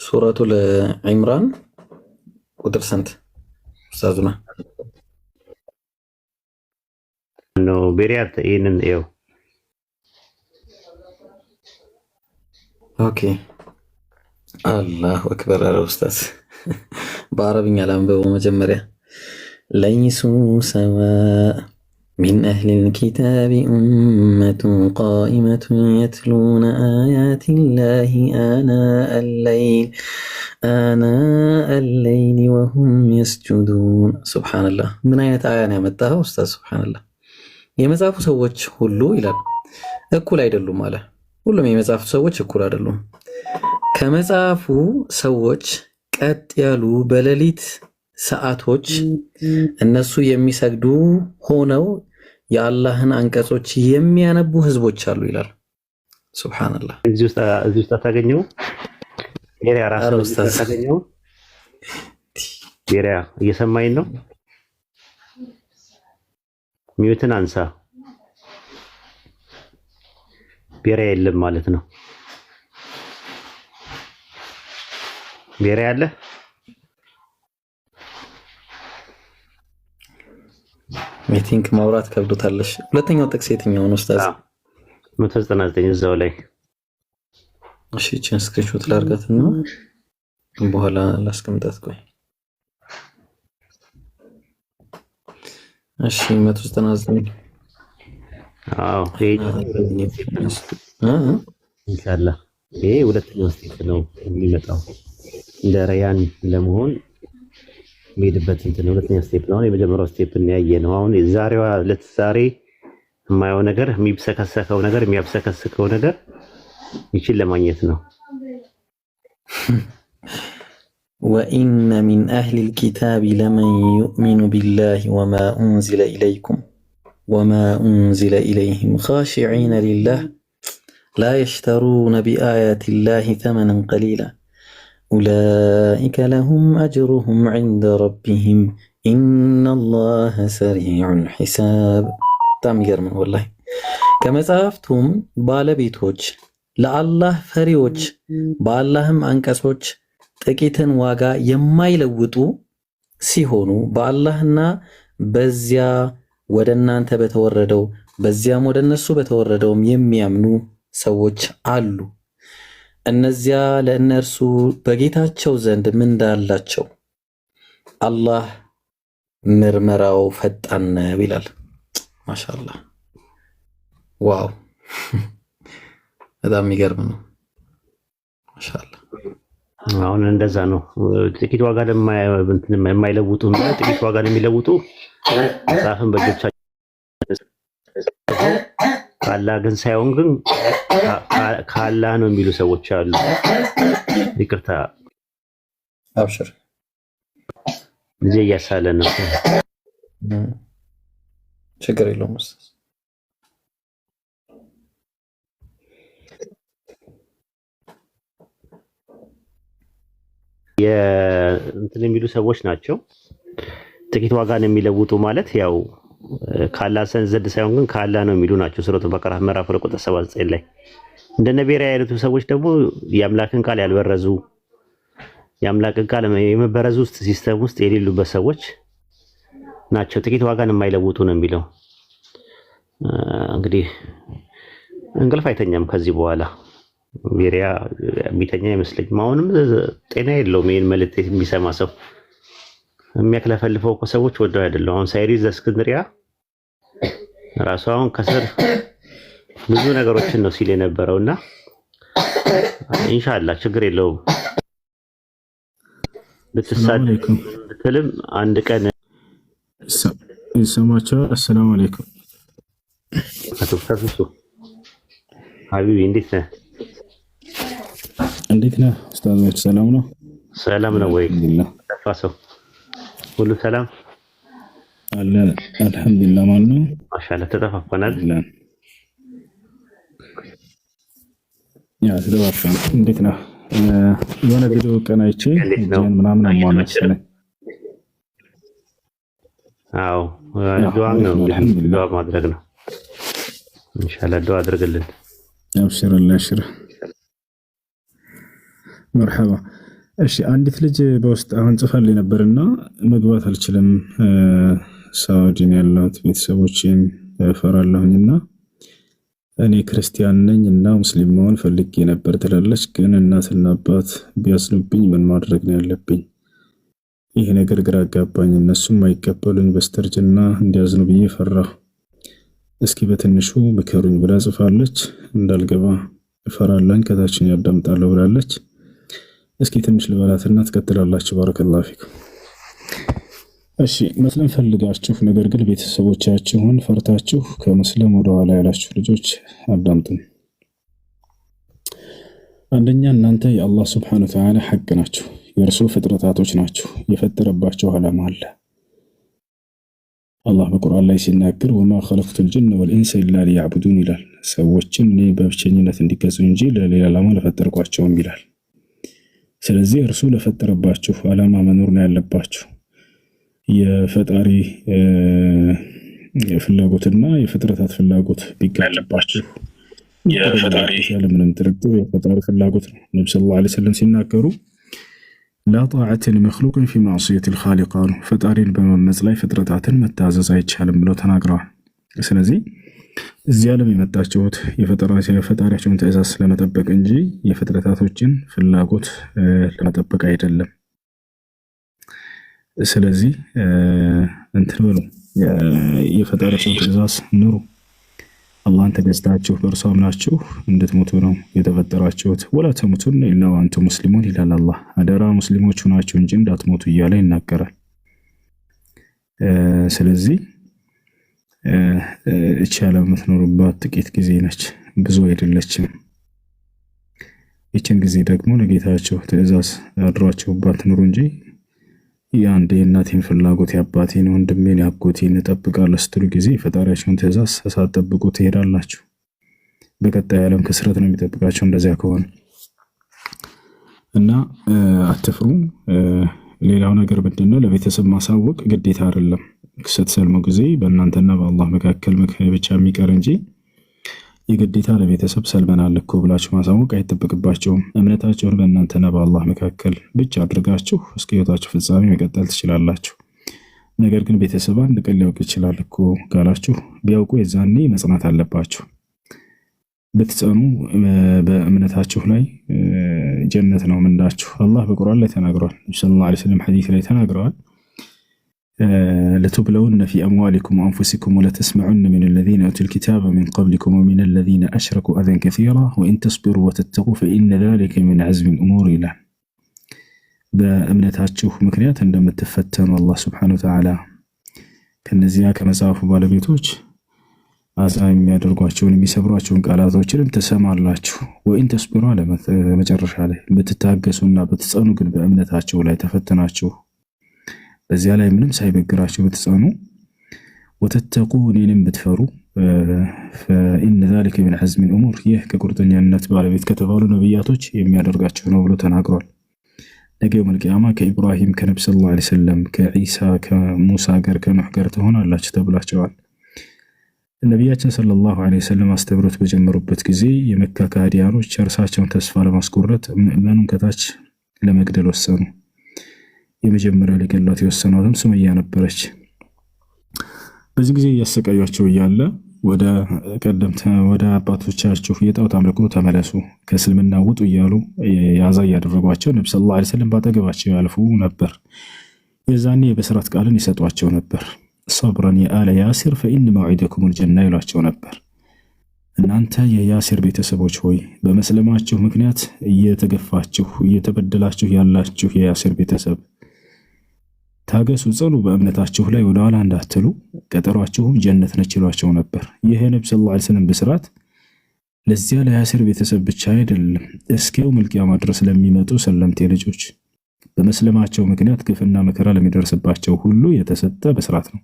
ሱረቱ ለኢምራን ቁጥር ስንት ኡስታዙና ነው? ቤሪያ ይሄንን ይኸው ኦኬ አላሁ አክበር። ኧረ ኡስታዝ በአረብኛ ላንብበው መጀመሪያ። ለይሱ ሰዋ ሚን አህሊል ኪታቢ ኡመቱን ቃኢመቱን የትሉነ አያቲላሂ آناء الليل وهم يسجدون ሱብሃንአላህ። ምን አይነት አያ ነው ያመጣኸው ኡስታዝ? ሱብሃንአላህ። የመጽሐፉ ሰዎች ሁሉ ይላል እኩል አይደሉም አለ። ሁሉም የመጽሐፉ ሰዎች እኩል አይደሉም። ከመጽሐፉ ሰዎች ቀጥ ያሉ በሌሊት ሰዓቶች እነሱ የሚሰግዱ ሆነው የአላህን አንቀጾች የሚያነቡ ህዝቦች አሉ ይላል። ሱብሃንአላህ። እዚህ ውስጥ ታገኘው ቤሪያ ራሱ ታገኘው። ቤሪያ እየሰማኝ ነው? ሚዩትን አንሳ። ቤሪያ የለም ማለት ነው። ቤሪያ አለ? ቲንክ ማውራት ከብዶታለሽ። ሁለተኛው ጥቅስ የትኛው ነው ኡስታዝ? 199 እዛው ላይ። እሺ እቺን ስክሪንሾት ላድርጋትና በኋላ ላስቀምጣት። ቆይ እሺ 199 አዎ ኢንሻአላህ ይሄ ሁለተኛው ስቴፕ ነው የሚመጣው። እንደ ረያን ለመሆን የሚሄድበት እንትን ሁለተኛ ስቴፕ ነው። የመጀመሪያው ስቴፕ ያየ ነው። አሁን ዛሬዋ ዛሬ የማየው ነገር የሚብሰከሰከው ነገር የሚያብሰከስከው ነገር ይችል ለማግኘት ነው። ወኢነ ሚን አህሊል ኪታቢ ለመን ዩእሚኑ ቢላሂ ወማ ኡንዚለ ኢለይኩም ወማ ኡንዚለ ኢለይሂም ኻሺዒነ ሊላህ ላ የሽተሩነ ቢአያቲላሂ ተመነን ቀሊላ ኡላኢከ ለሁም አጅሩሁም ዒንደ ረቢሂም ኢነላሀ ሰሪዑል ሒሳብ። በጣም ይገርም ነው ወላሂ። ከመጽሐፍቱም ባለቤቶች ለአላህ ፈሪዎች በአላህም አንቀጾች ጥቂትን ዋጋ የማይለውጡ ሲሆኑ በአላህና በዚያ ወደ እናንተ በተወረደው በዚያም ወደ እነሱ በተወረደውም የሚያምኑ ሰዎች አሉ። እነዚያ ለእነርሱ በጌታቸው ዘንድ ምንዳ አላቸው። አላህ ምርመራው ፈጣን ነው ይላል። ማሻአላህ ዋው በጣም የሚገርም ነው። ማሻአላህ አሁን እንደዛ ነው። ጥቂት ዋጋ የማይለውጡ ጥቂት ዋጋ የሚለውጡ መጽሐፍን በእጆቻቸው ካላህ ግን ሳይሆን ግን ካላህ ነው የሚሉ ሰዎች አሉ። ይቅርታ አብሽር ልጄ እያሳለ ነው። ችግር የለውም። እንትን የሚሉ ሰዎች ናቸው። ጥቂት ዋጋን የሚለውጡ ማለት ያው ካላህ ዘንድ ሳይሆን ግን ካላህ ነው የሚሉ ናቸው። ሱረቱ በቀራ ምዕራፍ ቁጥር 79 ላይ እንደ ነቢያ አይነቱ ሰዎች ደግሞ የአምላክን ቃል ያልበረዙ የአምላክን ቃል የመበረዙ ውስጥ ሲስተም ውስጥ የሌሉበት ሰዎች ናቸው። ጥቂት ዋጋን የማይለውጡ ነው የሚለው። እንግዲህ እንቅልፍ አይተኛም ከዚህ በኋላ ቤሪያ የሚተኛ አይመስለኝም። አሁንም ጤና የለውም። ይሄን መልእክት የሚሰማ ሰው የሚያክለፈልፈው እኮ ሰዎች ወደው አይደለም። አሁን ሳይሪዝ እስክንድሪያ ራሱ አሁን ከስር ብዙ ነገሮችን ነው ሲል የነበረውና ኢንሻአላህ ችግር የለውም። ብትልም አንድ ቀን ይሰማቸዋል። አሰላሙ አለይኩም አቶ ሀቢቢ እንዴት ነህ? እንዴት ነህ ኡስታዞች? ሰላም ነው? ሰላም ነው ወይ? ጠፋ ሰው ሁሉ ሰላም አለ አልሐምዱሊላህ። ማን ነው? ማሻአላህ ተጠፋፋናል። ያ ተጠፋፋን። እንዴት ነህ? የሆነ ቪዲዮ ቀን አይቼ ምናምን አሟመሰለኝ። አዎ ዱዓ ነው ዱዓ ማድረግ ነው። ኢንሻአላህ ዱዓ አድርግልን። አብሽር አላሽር መርሐባ። እሺ አንዲት ልጅ በውስጥ አሁን ጽፋልኝ ነበርና መግባት አልችልም፣ ሳውዲን ያለሁት ቤተሰቦቼን እፈራለሁኝና እኔ ክርስቲያን ነኝ እና ሙስሊም መሆን ፈልጌ ነበር ትላለች። ግን እናትና አባት ቢያዝኑብኝ ምን ማድረግ ነው ያለብኝ? ይሄ ነገር ግራ አጋባኝ። እነሱም አይቀበሉኝ፣ በስተርጅና እንዲያዝኑ ብዬ ፈራሁ። እስኪ በትንሹ ምከሩኝ ብላ ጽፋለች። እንዳልገባ እፈራለኝ፣ ከታችን ያዳምጣለሁ ብላለች። እስኪ ትንሽ ልበላትና ትቀጥላላችሁ። ባረከላሁ ፊኩም። እሺ መስለም ፈልጋችሁ ነገር ግን ቤተሰቦቻችሁን ፈርታችሁ ከመስለም ወደ ኋላ ያላችሁ ልጆች አዳምጡን። አንደኛ እናንተ የአላህ Subhanahu Wa Ta'ala ሐቅ ናችሁ፣ የእርሱ ፍጥረታቶች ናችሁ። የፈጠረባችሁ ዓላማ አለ። አላህ በቁርአን ላይ ሲናገር ወማ ኸለቅቱል ጅነ ወልኢንሰ ኢላ ሊያዕቡዱን ይላል። ሰዎችን እኔ በብቸኝነት እንዲገዙ እንጂ ለሌላ ዓላማ ለፈጠርኳቸውም ይላል። ስለዚህ እርሱ ለፈጠረባችሁ ዓላማ መኖር ነው ያለባችሁ። የፈጣሪ ፍላጎትና የፍጥረታት ፍላጎት ቢጋለባችሁ የፈጣሪ ያለምንም ጥርጥር የፈጣሪ ፍላጎት ነው። ነብዩ ሰለላሁ ዐለይሂ ወሰለም ሲናገሩ ላ ጣዓተ ሊመኽሉቅን ፊ ማዕሲየት ልኻሊቅ አሉ። ፈጣሪን በመመጽ ላይ ፍጥረታትን መታዘዝ አይቻልም ብለው ተናግረዋል። ስለዚህ እዚህ ዓለም የመጣችሁት የፈጣሪያቸውን ትእዛዝ ለመጠበቅ እንጂ የፍጥረታቶችን ፍላጎት ለመጠበቅ አይደለም። ስለዚህ እንትን በሉ የፈጣሪያቸውን ትእዛዝ ኑሩ። አላህን ተገዝታችሁ በእርሱ አምናችሁ እንድትሞቱ ነው የተፈጠራችሁት። ወላ ተሙቱነ ኢላ ወአንቱም ሙስሊሙን ይላል አላህ። አደራ ሙስሊሞች ሆናችሁ እንጂ እንዳትሞቱ እያለ ይናገራል። ስለዚህ እቺ ዓለም የምትኖሩባት ጥቂት ጊዜ ነች፣ ብዙ አይደለችም። ይችን ጊዜ ደግሞ ለጌታቸው ትእዛዝ አድሯችሁባት ኑሩ እንጂ የአንድ የእናቴን ፍላጎት የአባቴን ወንድሜን ያጎቴን እጠብቃለሁ ስትሉ ጊዜ ፈጣሪያችሁን ትእዛዝ ሳትጠብቁ ትሄዳላችሁ። በቀጣይ ዓለም ክስረት ነው የሚጠብቃቸው እንደዚያ ከሆነ እና አትፍሩ። ሌላው ነገር ምንድነው? ለቤተሰብ ማሳወቅ ግዴታ አይደለም። ስትሰልሙ ጊዜ በእናንተና በአላህ መካከል ብቻ የሚቀር እንጂ የግዴታ ለቤተሰብ ሰልመናል እኮ ብላችሁ ማሳወቅ አይጠበቅባቸውም። እምነታችሁን በእናንተና በአላህ መካከል ብቻ አድርጋችሁ እስከ ሕይወታችሁ ፍጻሜ መቀጠል ትችላላችሁ። ነገር ግን ቤተሰብ አንድ ቀን ሊያውቅ ይችላል እኮ ካላችሁ ቢያውቁ የዛኔ መጽናት አለባችሁ። ብትጸኑ በእምነታችሁ ላይ ጀነት ነው ምንዳችሁ። አላህ በቁርአን ላይ ተናግሯል። ነብዩ ሰለላሁ ዐለይሂ ወሰለም ሐዲስ ላይ ተናግረዋል። ለቱብለውነ ፊ አምዋሊኩም ወአንፉሲኩም ወለተስመዑነ ሚነ ለዚነ ኡቱል ኪታበ ሚን ቀብሊኩም ወሚነ ለዚነ አሽረኩ አዘን ከሲራ ወኢን ተስቢሩ ወተተቁ ፈኢነ ዛሊከ ሚን ዐዝሚል ኡሙር ይላል። በእምነታችሁ ምክንያት እንደምትፈተኑ አላህ ሱብሓነሁ ወተዓላ ከነዚያ ከመጽሐፉ ባለቤቶች አዛ የሚያደርጓቸውን የሚሰብሯቸውን ቃላቶችንም ትሰማላችሁ። ወኢን ተስቢሩ አለ መጨረሻ ላይ ብትታገሱና ብትጸኑ ግን በእምነታችሁ ላይ ተፈተናችሁ በዚያ ላይ ምንም ሳይበግራችሁ ብትጸኑ ወተተቁ እኔንም ብትፈሩ ፈኢነ ዛሊከ ሚን ዐዝሚል ኡሙር ይህ ከቁርጠኛነት ባለቤት ከተባሉ ነቢያቶች የሚያደርጋቸው ነው ብሎ ተናግሯል። ነገ የውመል ቂያማ ከኢብራሂም ከነብዩ ሰለላሁ ዐለይሂ ወሰለም ከዒሳ ከሙሳ ጋር ከኑህ ጋር ትሆናላችሁ ተብላችኋል። ነቢያችን ሰለላሁ ዐለይሂ ወሰለም አስተምሮት በጀመሩበት ጊዜ የመካ ከሃዲያኖች እርሳቸውን ተስፋ ለማስቆረጥ ምዕመኑን ከታች ለመግደል ወሰኑ። የመጀመሪያ ሊገሏት የወሰኗትም ሱመያ ነበረች። በዚህ ጊዜ እያሰቃያቸው እያለ ወደ ቀደምት ወደ አባቶቻችሁ የጣዖት አምልኮ ተመለሱ፣ ከእስልምና ውጡ እያሉ ያዛ እያደረጓቸው ነብዩ ሰለላሁ ዐለይሂ ወሰለም ባጠገባቸው ያልፉ ነበር። የዛኔ የበስራት ቃልን ይሰጧቸው ነበር። ሰብረን የአለ ያሲር ፈኢን መውዒደኩሙል ጀና ይሏቸው ነበር። እናንተ የያሲር ቤተሰቦች ሆይ በመስለማችሁ ምክንያት እየተገፋችሁ እየተበደላችሁ ያላችሁ የያሲር ቤተሰብ ታገሱ፣ ጸኑ፣ በእምነታችሁ ላይ ወደ ኋላ እንዳትሉ፣ ቀጠሯችሁም ጀነት ነች ይሏቸው ነበር። ይህ ነብዩ ሰለላሁ ዐለይሂ ወሰለም ብስራት ለዚያ ለያሲር ቤተሰብ ብቻ አይደለም፣ እስከ የውመል ቂያማ ድረስ ለሚመጡ ሰለምቴ ልጆች በመስለማቸው ምክንያት ግፍና መከራ ለሚደርስባቸው ሁሉ የተሰጠ ብስራት ነው።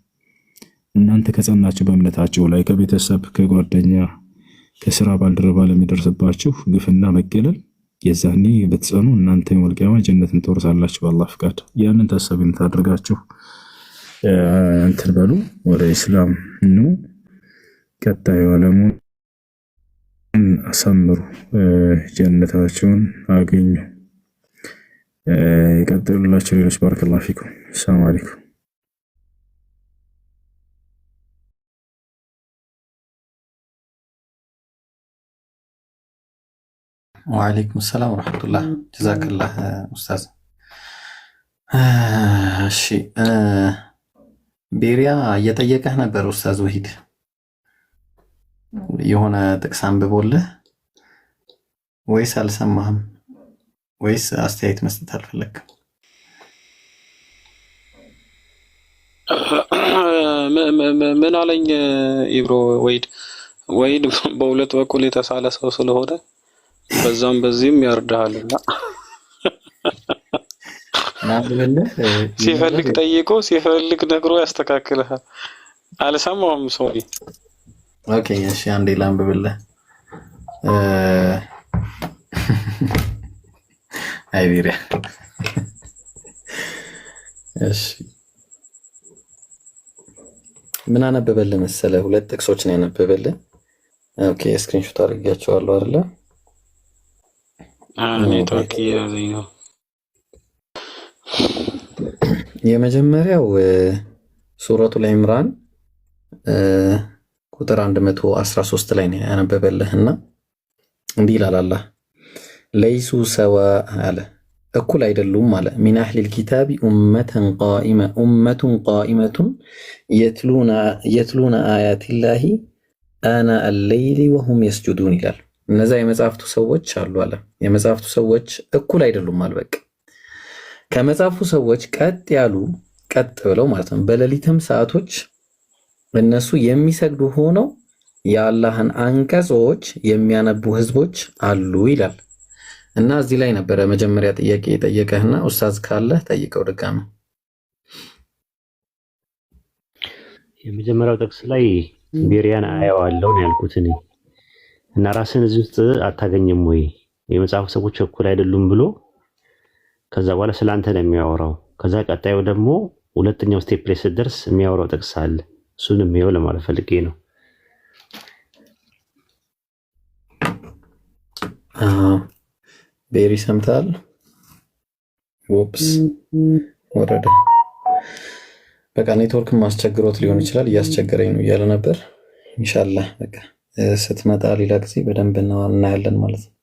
እናንተ ከጸናችሁ በእምነታችሁ ላይ ከቤተሰብ ከጓደኛ ከስራ ባልደረባ ለሚደርስባችሁ ግፍና መገለል የዛኔ በተጸኑ እናንተ የውመል ቂያማ ጀነትን ትወርሳላችሁ በአላህ ፍቃድ። ያንን ታሳቢነት አድርጋችሁ እንትን በሉ፣ ወደ ኢስላም ኑ፣ ቀጣዩ ዓለሙን አሳምሩ፣ ጀነታችሁን አገኙ። ይቀጥሉላችሁ ሌሎች። ባረከላሁ ፊኩም። ሰላም አለይኩም። ወአለይኩም ሰላም ወራህመቱላህ ጀዛከላህ ኡስታዝ። እሺ ቤሪያ እየጠየቀህ ነበር ኡስታዝ ወሂድ የሆነ ጥቅስ አንብቦልህ ወይስ አልሰማህም ወይስ አስተያየት መስጠት አልፈለግም? ምን አለኝ ኢብሮ ወሂድ በሁለት በኩል የተሳለ ሰው ስለሆነ በዛም በዚህም ያርዳልና ሲፈልግ ጠይቆ ሲፈልግ ነግሮ ያስተካክልሃል። አልሰማውም ሶሪ። ኦኬ እሺ አንዴ ላንብብልህ። አይቢሪያ እሺ ምን አነበበልህ መሰለህ? ሁለት ጥቅሶች ነው ያነበበልህ። ኦኬ ስክሪንሾት አድርጌያቸዋለሁ አይደለ? ኔትወርክ እያዘኝ ነው። የመጀመሪያው ሱረቱል ኢምራን ቁጥር 113 ላይ ነው ያነበበልህና እንዲህ ይላል አላህ ለይሱ ሰዋ አለ እኩል አይደሉም አለ ሚን አህሊል ኪታቢ ኡመቱን ቃኢመቱን የትሉና አያቲላሂ አና አለይሊ ወሁም የስጁዱን ይላል። እነዛ የመጽሐፍቱ ሰዎች አሉ አለ የመጽሐፍቱ ሰዎች እኩል አይደሉም አለ። በቃ ከመጽሐፍቱ ሰዎች ቀጥ ብለው ማለት ነው በሌሊትም ሰዓቶች እነሱ የሚሰግዱ ሆነው የአላህን አንቀጾች የሚያነቡ ህዝቦች አሉ ይላል። እና እዚህ ላይ ነበረ መጀመሪያ ጥያቄ የጠየቀህና ኡስታዝ ካለ ጠይቀው ድጋሚ። የመጀመሪያው ጥቅስ ላይ ቤሪያን አየዋለሁ ነው ያልኩት እኔ እና ራስን እዚህ ውስጥ አታገኝም ወይ የመጽሐፉ ሰዎች እኩል አይደሉም ብሎ ከዛ በኋላ ስላንተ ነው የሚያወራው። ከዛ ቀጣዩ ደግሞ ሁለተኛው ስቴፕ ላይ ስትደርስ የሚያወራው ጥቅስ አለ። እሱንም ይኸው ለማለት ፈልጌ ነው። ቤሪ ሰምታል። ኦፕስ ወረደ። በቃ ኔትወርክ ማስቸግሮት ሊሆን ይችላል እያስቸገረኝ ነው እያለ ነበር። ኢንሻአላህ በቃ ስትመጣ ሌላ ጊዜ በደንብ እናያለን ማለት ነው።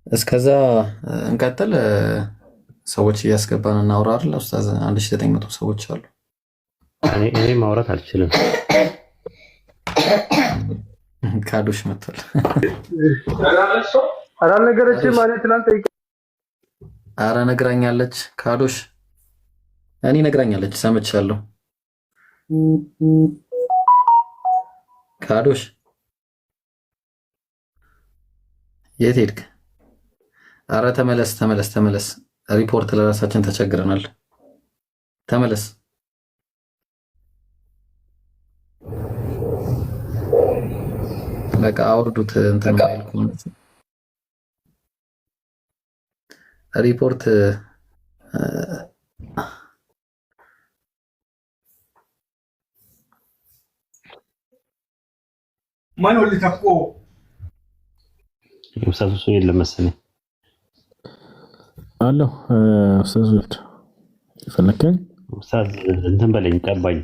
እስከዛ እንቀጥል። ሰዎች እያስገባን እናውራ አይደል ኡስታዝ? 1900 ሰዎች አሉ። እኔ ማውራት አልችልም። ካዶሽ መጥቷል። አራ ነገረች ማለት ትላንት አራ ነግራኛለች። ካዶሽ እኔ ነግራኛለች ሰምቻለሁ። ካዶሽ የት ሄድክ? አረ ተመለስ። ሪፖርት ለራሳችን ተቸግረናል። ተመለስ። በቃ አውርዱት እንትን ማለት ሪፖርት ማን ወልድ ተቆ ኡስታዝ እሱ የለም መሰለኝ አለው ኡስታዝ ወልድ ፈለከኝ ኡስታዝ እንትን በለኝ ቀባኝ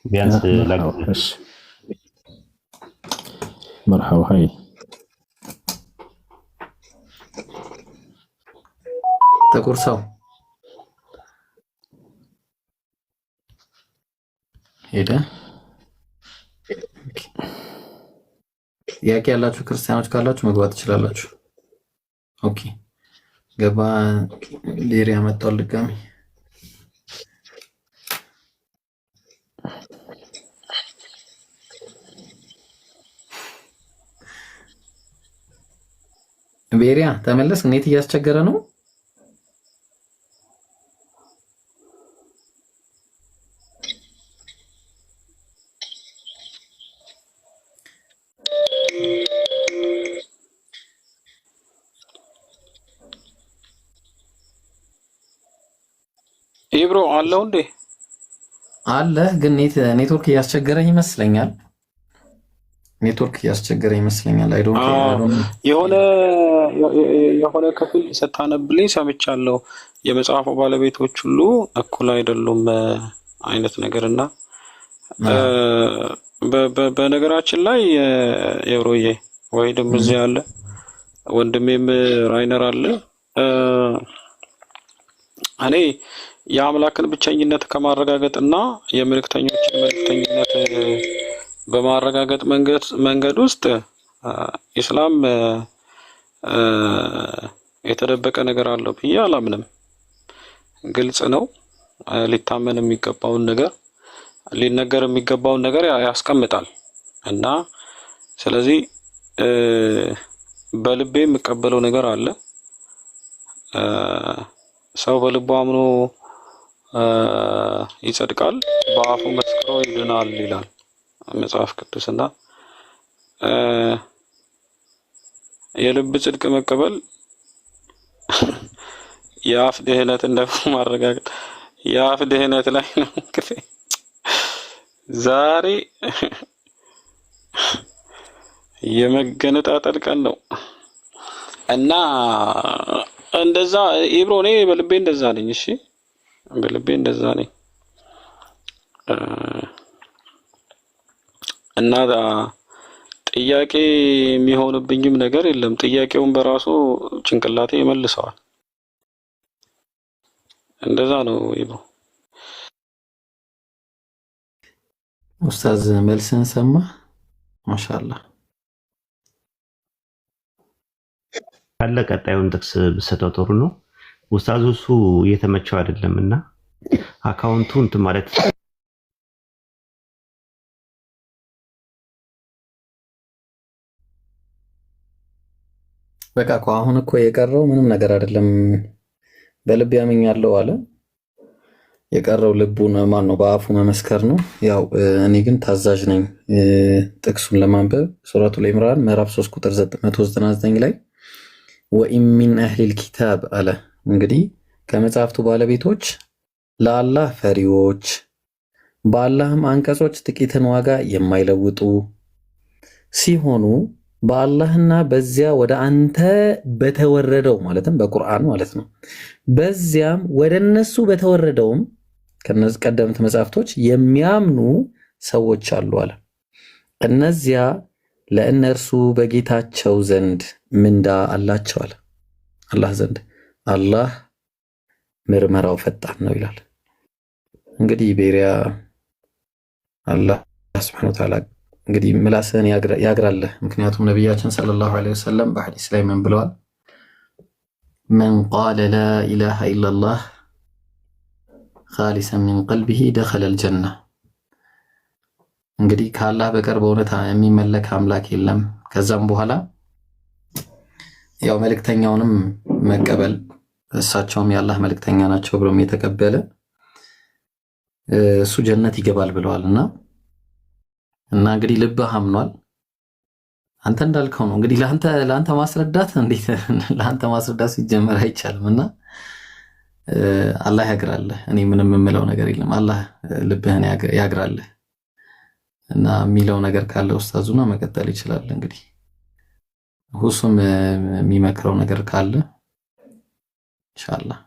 ቢያንስ ላግሽ مرحبا هاي ጥቁር ሰው ሄደ። ጥያቄ ያላችሁ ክርስቲያኖች ካላችሁ መግባት ትችላላችሁ። ኦኬ ገባ። ቤሪያ መጣው ድጋሚ ቤሪያ ተመለስ። ኔት እያስቸገረ ነው። ኢብሮ አለው እንዴ? አለ ግን ኔትወርክ እያስቸገረኝ ይመስለኛል። አይ ዶንት የሆነ ክፍል ስታነብልኝ ሰምቻለሁ። የመጽሐፉ ባለቤቶች ሁሉ እኩል አይደሉም አይነት ነገርና በነገራችን ላይ የብሮዬ ወይንም እዚህ ያለ ወንድሜም ራይነር አለ። እኔ የአምላክን ብቸኝነት ከማረጋገጥና የመልእክተኞችን መልእክተኝነት በማረጋገጥ መንገድ ውስጥ ኢስላም የተደበቀ ነገር አለው ብዬ አላምንም። ግልጽ ነው። ሊታመን የሚገባውን ነገር ሊነገር የሚገባውን ነገር ያስቀምጣል እና ስለዚህ በልቤ የምቀበለው ነገር አለ። ሰው በልቡ አምኖ ይጸድቃል፣ በአፉ መስክሮ ይድናል ይላል መጽሐፍ ቅዱስና የልብ ጽድቅ መቀበል የአፍ ድህነት እንደሆነ ማረጋገጥ የአፍ ድህነት ላይ ነው። እንግዲህ ዛሬ የመገነጣጠል ቀን ነው እና እንደዛ ኢብሮ እኔ በልቤ እንደዛ ነኝ። እሺ በልቤ እንደዛ ነኝ እና ጥያቄ የሚሆንብኝም ነገር የለም። ጥያቄውን በራሱ ጭንቅላቴ ይመልሰዋል። እንደዛ ነው ኢብሮ። ኡስታዝ መልስን ሰማ። ማሻአላህ ካለ ቀጣዩን ጥቅስ ብሰጠው ጥሩ ነው። ኡስታዙ እሱ እየተመቸው አይደለም እና አካውንቱ እንትን ማለት በቃ እኮ አሁን እኮ የቀረው ምንም ነገር አይደለም። በልብ ያመኛለው አለ። የቀረው ልቡን ማን ነው በአፉ መመስከር ነው። ያው እኔ ግን ታዛዥ ነኝ። ጥቅሱን ለማንበብ ሱረቱል ኢምራን ምዕራፍ 3 ቁጥር 199 ላይ ወኢን ሚን አህሊል ኪታብ አለ። እንግዲህ ከመጽሐፍቱ ባለቤቶች ለአላህ ፈሪዎች በአላህም አንቀጾች ጥቂትን ዋጋ የማይለውጡ ሲሆኑ በአላህና በዚያ ወደ አንተ በተወረደው ማለትም በቁርአን ማለት ነው በዚያም ወደ እነሱ በተወረደውም ከነዚህ ቀደምት መጽሐፍቶች የሚያምኑ ሰዎች አሉ አለ። እነዚያ ለእነርሱ በጌታቸው ዘንድ ምንዳ አላቸው አለ። አላህ ዘንድ አላህ ምርመራው ፈጣን ነው ይላል። እንግዲህ ቤሪያ አላህ ሱብሓነሁ ወተዓላ እንግዲህ ምላስህን ያግራለህ። ምክንያቱም ነቢያችን ሰለላሁ ዐለይሂ ወሰለም በሐዲስ ላይ ምን ብለዋል? መን ቃለ ላ ኢላሃ ኢለላህ ኻሊሰን ሚን ቀልቢሂ ደኸለል ጀና። እንግዲህ ከአላህ በቀር በእውነት የሚመለክ አምላክ የለም። ከዛም በኋላ ያው መልእክተኛውንም መቀበል እሳቸውም የአላህ መልእክተኛ ናቸው ብሎም የተቀበለ እሱ ጀነት ይገባል ብለዋልና እና እንግዲህ ልብህ አምኗል። አንተ እንዳልከው ነው እንግዲህ ለአንተ ማስረዳት እንዴት ለአንተ ማስረዳት ሲጀመር አይቻልምና አላህ ያግራልህ። እኔ ምንም የምለው ነገር የለም። አላህ ልብህን ያግራልህ እና የሚለው ነገር ካለ ኡስታዙና መቀጠል ይችላል። እንግዲህ ሁሱም የሚመክረው ነገር ካለ ኢንሻአላህ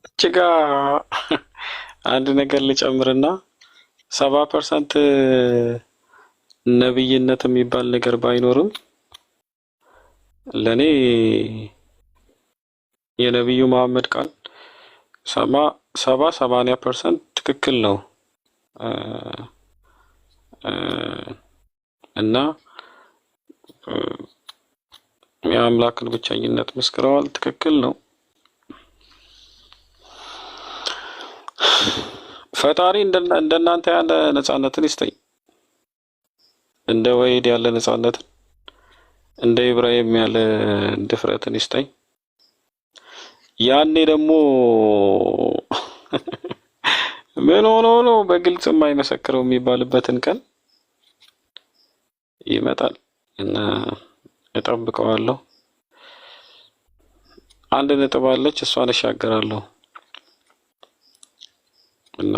እችጋ አንድ ነገር ልጨምርና 70% ነብይነት የሚባል ነገር ባይኖርም ለኔ የነብዩ መሐመድ ቃል 80% ትክክል ነው እና የአምላክን ብቸኝነት መስክረዋል። ትክክል ነው። ፈጣሪ እንደናንተ ያለ ነፃነትን ይስጠኝ፣ እንደ ወይድ ያለ ነፃነትን፣ እንደ ኢብራሂም ያለ ድፍረትን ይስጠኝ። ያኔ ደግሞ ምን ሆኖ ነው በግልጽ የማይመሰክረው የሚባልበትን ቀን ይመጣል እና እጠብቀዋለሁ። አንድ ነጥብ አለች፣ እሷን እሻገራለሁ እና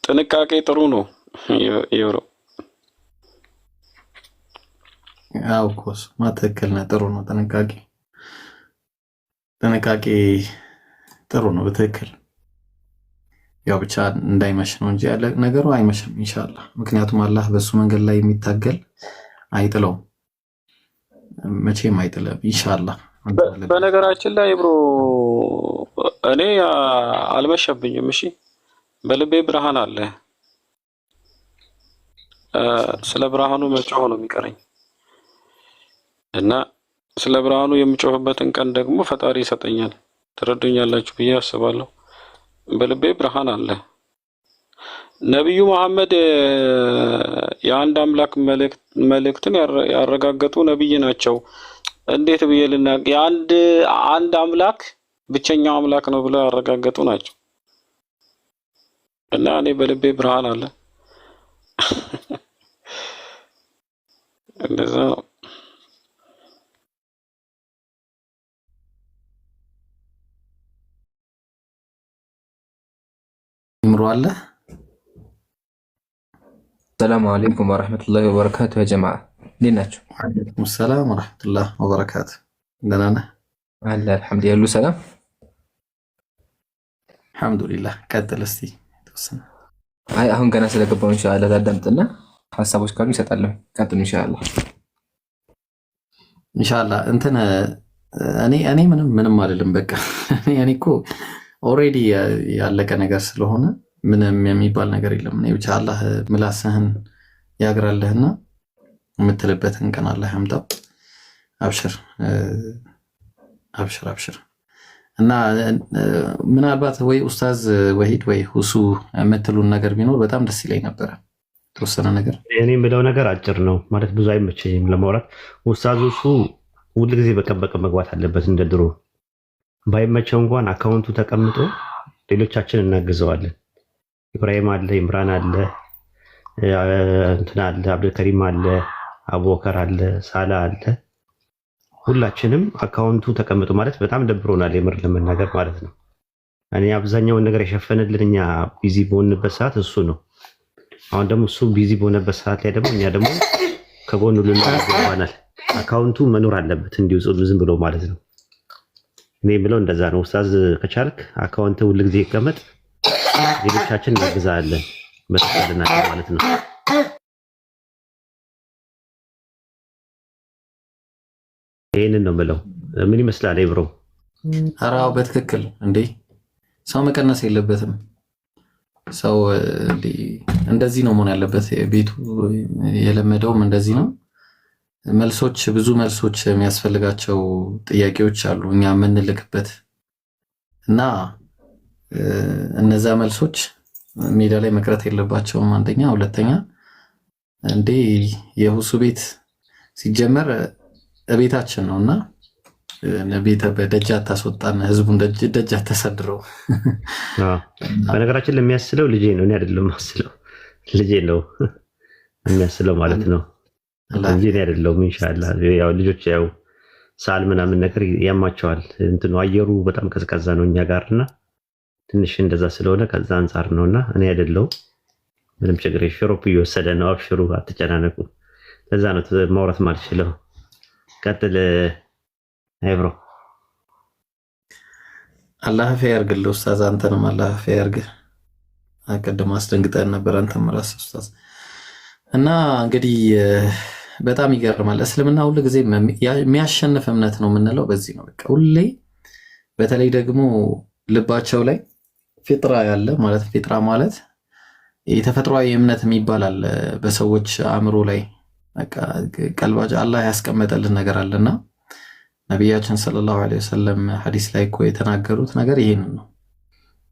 ጥንቃቄ ጥሩ ነው። ይወሮ ያው ኮስ ማተከል ነው። ጥሩ ነው። ጥንቃቄ ጥሩ ነው። በትክክል ያው ብቻ እንዳይመሽ ነው እንጂ ያለ ነገሩ አይመሽም ኢንሻአላህ። ምክንያቱም አላህ በሱ መንገድ ላይ የሚታገል አይጥለውም፣ መቼም አይጥለም ኢንሻአላህ። በነገራችን ላይ ብሮ እኔ አልመሸብኝም። እሺ በልቤ ብርሃን አለ። ስለ ብርሃኑ መጮህ ነው የሚቀረኝ እና ስለ ብርሃኑ የምጮህበትን ቀን ደግሞ ፈጣሪ ይሰጠኛል። ትረዱኛላችሁ ብዬ አስባለሁ። በልቤ ብርሃን አለ። ነቢዩ መሐመድ የአንድ አምላክ መልእክትን ያረጋገጡ ነብይ ናቸው። እንዴት ብዬ ልናገር? አንድ አምላክ ብቸኛው አምላክ ነው ብለው ያረጋገጡ ናቸው እና እኔ በልቤ ብርሃን አለ። እንደዛ ነው። ይምሩ አለ። ሰላሙ አለይኩም ወራህመቱላሂ ወበረካቱ። ያ ጀማዓ እንዴት ናችሁ? ወአለይኩም ሰላም ወራህመቱላሂ ወበረካቱ። ደህና ነህ? አለ አልሐምዱሊላህ። ሁሉ ሰላም አልሐምዱሊላህ። ቀጥል እስቲ ተወሰነ። አይ አሁን ገና ስለገባው ኢንሻአላህ ታዳምጥና ሀሳቦች ካሉ ይሰጣለሁ። ቀጥሉ ኢንሻአላህ። ኢንሻአላህ እንትን እኔ ምንም አይደለም። በቃ እኔ እኮ ኦልሬዲ ያለቀ ነገር ስለሆነ ምንም የሚባል ነገር የለም። እኔ ብቻ አላህ ምላስህን ያግራልህና የምትልበትን ቀን አላህ ያምጣው። አብሽር አብሽር አብሽር። እና ምናልባት ወይ ኡስታዝ ወሂድ ወይ ሁሱ የምትሉን ነገር ቢኖር በጣም ደስ ይለኝ ነበረ። ተወሰነ ነገር እኔ የምለው ነገር አጭር ነው ማለት ብዙ አይመቸኝም ለማውራት። ኡስታዝ ሁሱ ሁልጊዜ በቀን መግባት አለበት እንደ ድሮ። ባይመቸው እንኳን አካውንቱ ተቀምጦ ሌሎቻችን እናግዘዋለን። ኢብራሂም አለ፣ ኢምራን አለ፣ እንትና አለ፣ አብዱልከሪም አለ፣ አቡበከር አለ፣ ሳላ አለ። ሁላችንም አካውንቱ ተቀምጦ ማለት በጣም ደብሮናል የምር ለመናገር ማለት ነው። እኔ አብዛኛውን ነገር የሸፈነልን እኛ ቢዚ በሆንበት ሰዓት እሱ ነው። አሁን ደግሞ እሱ ቢዚ በሆነበት ሰዓት ላይ ደግሞ እኛ ደግሞ ከጎኑ ልንገባናል። አካውንቱ መኖር አለበት እንዲሁ ዝም ብሎ ማለት ነው። እኔ የምለው እንደዛ ነው። ኡስታዝ ከቻልክ አካውንት ሁሉ ጊዜ ይቀመጥ፣ ሌሎቻችን እናግዛለን በተቻለና ማለት ነው። ይሄንን ነው የምለው። ምን ይመስላል ብሮ? አራው በትክክል እንዴ ሰው መቀነስ የለበትም። ሰው እንደዚህ ነው መሆን ያለበት። ቤቱ የለመደውም እንደዚህ ነው። ብዙ መልሶች የሚያስፈልጋቸው ጥያቄዎች አሉ እኛ የምንልክበት እና እነዛ መልሶች ሜዳ ላይ መቅረት የለባቸውም። አንደኛ፣ ሁለተኛ እንዴ የሁሱ ቤት ሲጀመር ቤታችን ነውና ቤተ በደጃ ታስወጣን፣ ህዝቡን ደጃ ተሰድረው። በነገራችን ለሚያስለው ልጄ ነው፣ እኔ አይደለም ማስለው፣ ልጄ ነው የሚያስለው ማለት ነው እንጂ እኔ አይደለሁም። ኢንሻአላህ ያው ልጆች ያው ሳል ምናምን ነገር ያማቸዋል። እንትኑ አየሩ በጣም ቀዝቃዛ ነው እኛ ጋርና ትንሽ እንደዛ ስለሆነ ከዛ አንፃር ነውና እኔ አይደለሁም። ምንም ችግር ሽሮፕ እየወሰደ ነው። አብሽሩ፣ አትጨናነቁ። ለዛ ነው ማውራት ማልችለው። ቀጥል አይብሮ። አላህ ኸይር ያርግልህ ኡስታዝ፣ አንተንም አላህ ኸይር ያርግህ። አቀደም አስደንግጠን ነበር አንተም ራስ ኡስታዝ። እና እንግዲህ በጣም ይገርማል። እስልምና ሁሉ ጊዜ የሚያሸንፍ እምነት ነው የምንለው በዚህ ነው። በቃ ሁሌ በተለይ ደግሞ ልባቸው ላይ ፊጥራ ያለ ማለት ፊጥራ ማለት የተፈጥሯዊ እምነት የሚባል አለ በሰዎች አእምሮ ላይ በቃ ቀልባቸው አላህ ያስቀመጠልን ነገር አለና ነቢያችን ሰለላሁ ዐለይሂ ወሰለም ሐዲስ ላይ እኮ የተናገሩት ነገር ይሄንን ነው።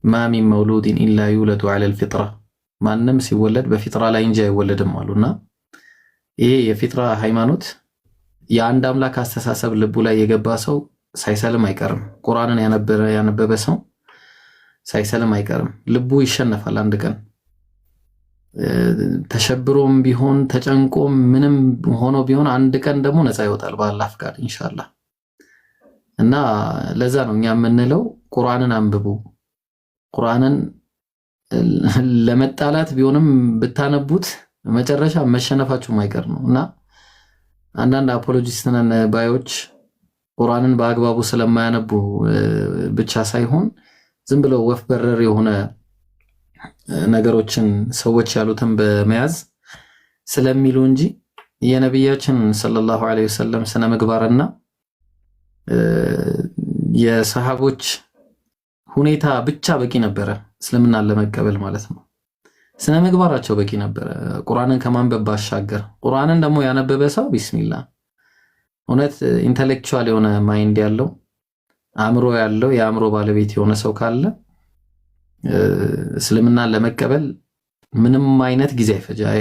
ማ ሚን መውሉድን ኢላ ዩለዱ ዐለል ፊጥራ፣ ማንም ሲወለድ በፊጥራ ላይ እንጂ አይወለድም አሉና ይሄ የፊጥራ ሃይማኖት የአንድ አምላክ አስተሳሰብ ልቡ ላይ የገባ ሰው ሳይሰልም አይቀርም። ቁርአንን ያነበበ ሰው ሳይሰልም አይቀርም። ልቡ ይሸነፋል አንድ ቀን። ተሸብሮም ቢሆን ተጨንቆም ምንም ሆኖ ቢሆን አንድ ቀን ደግሞ ነፃ ይወጣል በአላህ ፍቃድ ኢንሻአላህ። እና ለዛ ነው እኛ የምንለው ቁርአንን አንብቡ። ቁርአንን ለመጣላት ቢሆንም ብታነቡት መጨረሻ መሸነፋችሁ ማይቀር ነው። እና አንዳንድ አፖሎጂስት ነን ባዮች ቁርአንን በአግባቡ ስለማያነቡ ብቻ ሳይሆን ዝም ብለው ወፍ በረር የሆነ ነገሮችን ሰዎች ያሉትን በመያዝ ስለሚሉ እንጂ የነብያችን ሰለላሁ ዐለይሂ ወሰለም ስነ ምግባርና የሰሃቦች ሁኔታ ብቻ በቂ ነበረ እስልምናን ለመቀበል ማለት ነው። ስነ ምግባራቸው በቂ ነበረ ቁርአንን ከማንበብ ባሻገር። ቁርአንን ደግሞ ያነበበ ሰው ቢስሚላህ እውነት ኢንተሌክቹዋል የሆነ ማይንድ ያለው አእምሮ ያለው የአእምሮ ባለቤት የሆነ ሰው ካለ እስልምናን ለመቀበል ምንም አይነት ጊዜ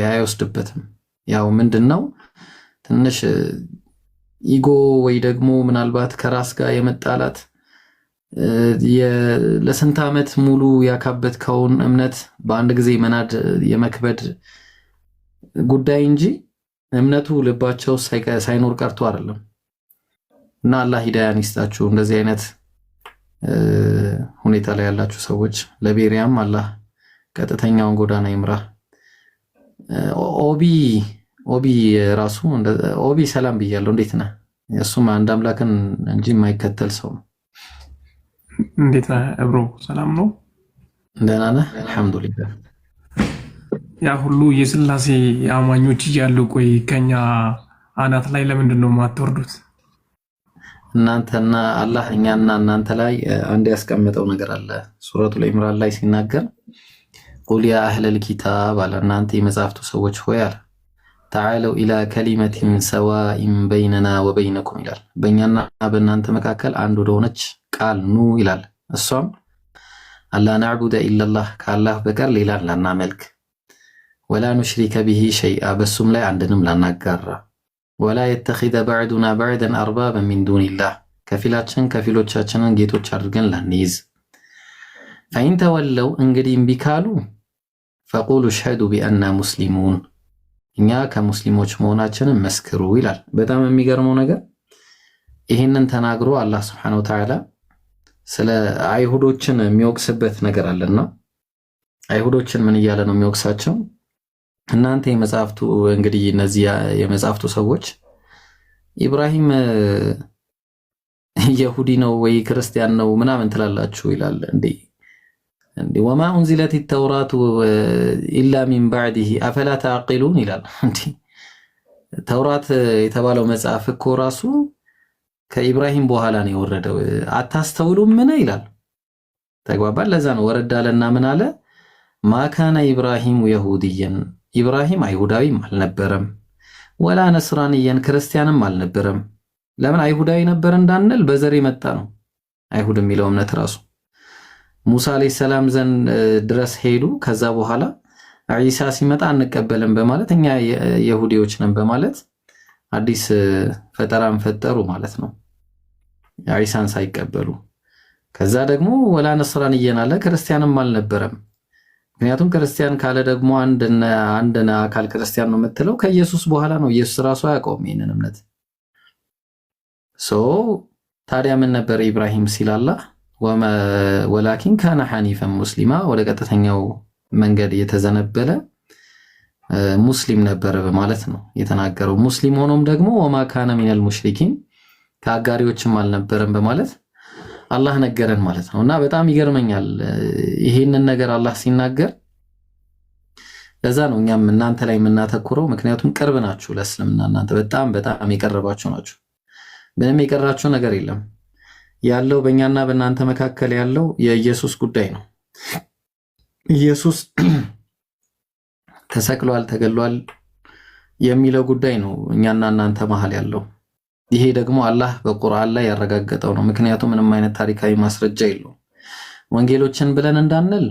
አይወስድበትም። ያው ምንድነው ትንሽ ኢጎ ወይ ደግሞ ምናልባት ከራስ ጋር የመጣላት ለስንት ዓመት ሙሉ ያካበትከውን እምነት በአንድ ጊዜ መናድ የመክበድ ጉዳይ እንጂ እምነቱ ልባቸው ሳይኖር ቀርቶ አይደለም። እና አላህ ሂዳያን ይስጣችሁ እንደዚህ አይነት ሁኔታ ላይ ያላችሁ ሰዎች። ለቤሪያም አላህ ቀጥተኛውን ጎዳና ይምራ። ኦቢ ራሱ ኦቢ ሰላም ብያለሁ። እንዴት ነህ? እሱም አንድ አምላክን እንጂ የማይከተል ሰው ነው። እንዴት ነህ እብሮ? ሰላም ነው? ደህና ነህ? አልሐምዱሊላህ። ያ ሁሉ የስላሴ አማኞች እያሉ ቆይ ከኛ አናት ላይ ለምንድን ነው የማትወርዱት? እናንተና አላህ እኛና እናንተ ላይ አንድ ያስቀመጠው ነገር አለ። ሱረቱል ኢምራን ላይ ሲናገር ቁል ያ አህለል ኪታብ አለ፣ እናንተ የመጻፍቱ ሰዎች ሆይ አለ ተዓለው ኢላ ከሊመቲን ሰዋኢን በይነና ወበይነኩም ይላል። በእኛና በእናንተ መካከል አንድ ወደሆነች ቃል ኑ ይላል። እሷም አላ ነዕቡደ ኢላላህ ከአላህ በቀር ሌላን ላናመልክ፣ ወላ ኑሽሪከ ቢሂ ሸይአ በሱም ላይ አንድንም ላናጋራ፣ ወላ የተኺዘ በዕዱና በዕደን አርባበን ሚን ዱኒላህ ከፊላችን ከፊሎቻችንን ጌቶች አድርገን ላንይዝ። ፈኢን ተወለው እንግዲህ እምቢ ካሉ ፈቁሉ ሽሀዱ ቢአና ሙስሊሙን እኛ ከሙስሊሞች መሆናችንን መስክሩ ይላል። በጣም የሚገርመው ነገር ይህንን ተናግሮ አላህ ስብሐነሁ ወተዓላ ስለ አይሁዶችን የሚወቅስበት ነገር አለና አይሁዶችን ምን እያለ ነው የሚወቅሳቸው? እናንተ የመጻፍቱ እንግዲህ እነዚህ የመጻፍቱ ሰዎች ኢብራሂም ይሁዲ ነው ወይ ክርስቲያን ነው ምናምን ትላላችሁ ይላል። እንዴ ወማ ኡንዚለት ተውራቱ ኢላ ሚን ባዕዲሂ አፈላ ተዓቂሉን ይላል። እንዴ ተውራት የተባለው መጽሐፍ እኮ ራሱ ከኢብራሂም በኋላ ነው የወረደው፣ አታስተውሉም ምን ይላል። ተግባባል። ለዛ ነው ወረድ አለና ምን አለ? ማካነ ኢብራሂሙ የሁድየን ኢብራሂም አይሁዳዊም አልነበረም፣ ወላ ነስራንየን ክርስቲያንም አልነበረም። ለምን አይሁዳዊ ነበር እንዳንል በዘር የመጣ ነው። አይሁድ የሚለው እምነት ራሱ ሙሳ አለይሂ ሰላም ዘንድ ድረስ ሄዱ። ከዛ በኋላ ዒሳ ሲመጣ አንቀበልም በማለት እኛ የሁዲዎች ነን በማለት አዲስ ፈጠራን ፈጠሩ ማለት ነው፣ ዒሳን ሳይቀበሉ። ከዛ ደግሞ ወላ ነስራንየን አለ፣ ክርስቲያንም አልነበረም። ምክንያቱም ክርስቲያን ካለ ደግሞ አንድ አካል ክርስቲያን ነው የምትለው ከኢየሱስ በኋላ ነው። ኢየሱስ ራሱ አያውቀውም ይህንን እምነት። ታዲያ ምን ነበር ኢብራሂም ሲላላ ወላኪን ካነ ሐኒፈን ሙስሊማ ወደ ቀጥተኛው መንገድ የተዘነበለ ሙስሊም ነበረ በማለት ነው የተናገረው። ሙስሊም ሆኖም ደግሞ ወማ ካነ ሚነል ሙሽሪኪን ከአጋሪዎችም አልነበረም በማለት አላህ ነገረን ማለት ነው። እና በጣም ይገርመኛል ይሄንን ነገር አላህ ሲናገር። ለዛ ነው እኛም እናንተ ላይ የምናተኩረው፣ ምክንያቱም ቅርብ ናችሁ ለእስልምና። እናንተ በጣም የቀረባችሁ ናችሁ። ምንም የቀራችሁ ነገር የለም። ያለው በእኛና በእናንተ መካከል ያለው የኢየሱስ ጉዳይ ነው። ኢየሱስ ተሰቅሏል፣ ተገሏል የሚለው ጉዳይ ነው እኛና እናንተ መሃል ያለው። ይሄ ደግሞ አላህ በቁርአን ላይ ያረጋገጠው ነው። ምክንያቱም ምንም አይነት ታሪካዊ ማስረጃ የለውም። ወንጌሎችን ብለን እንዳንል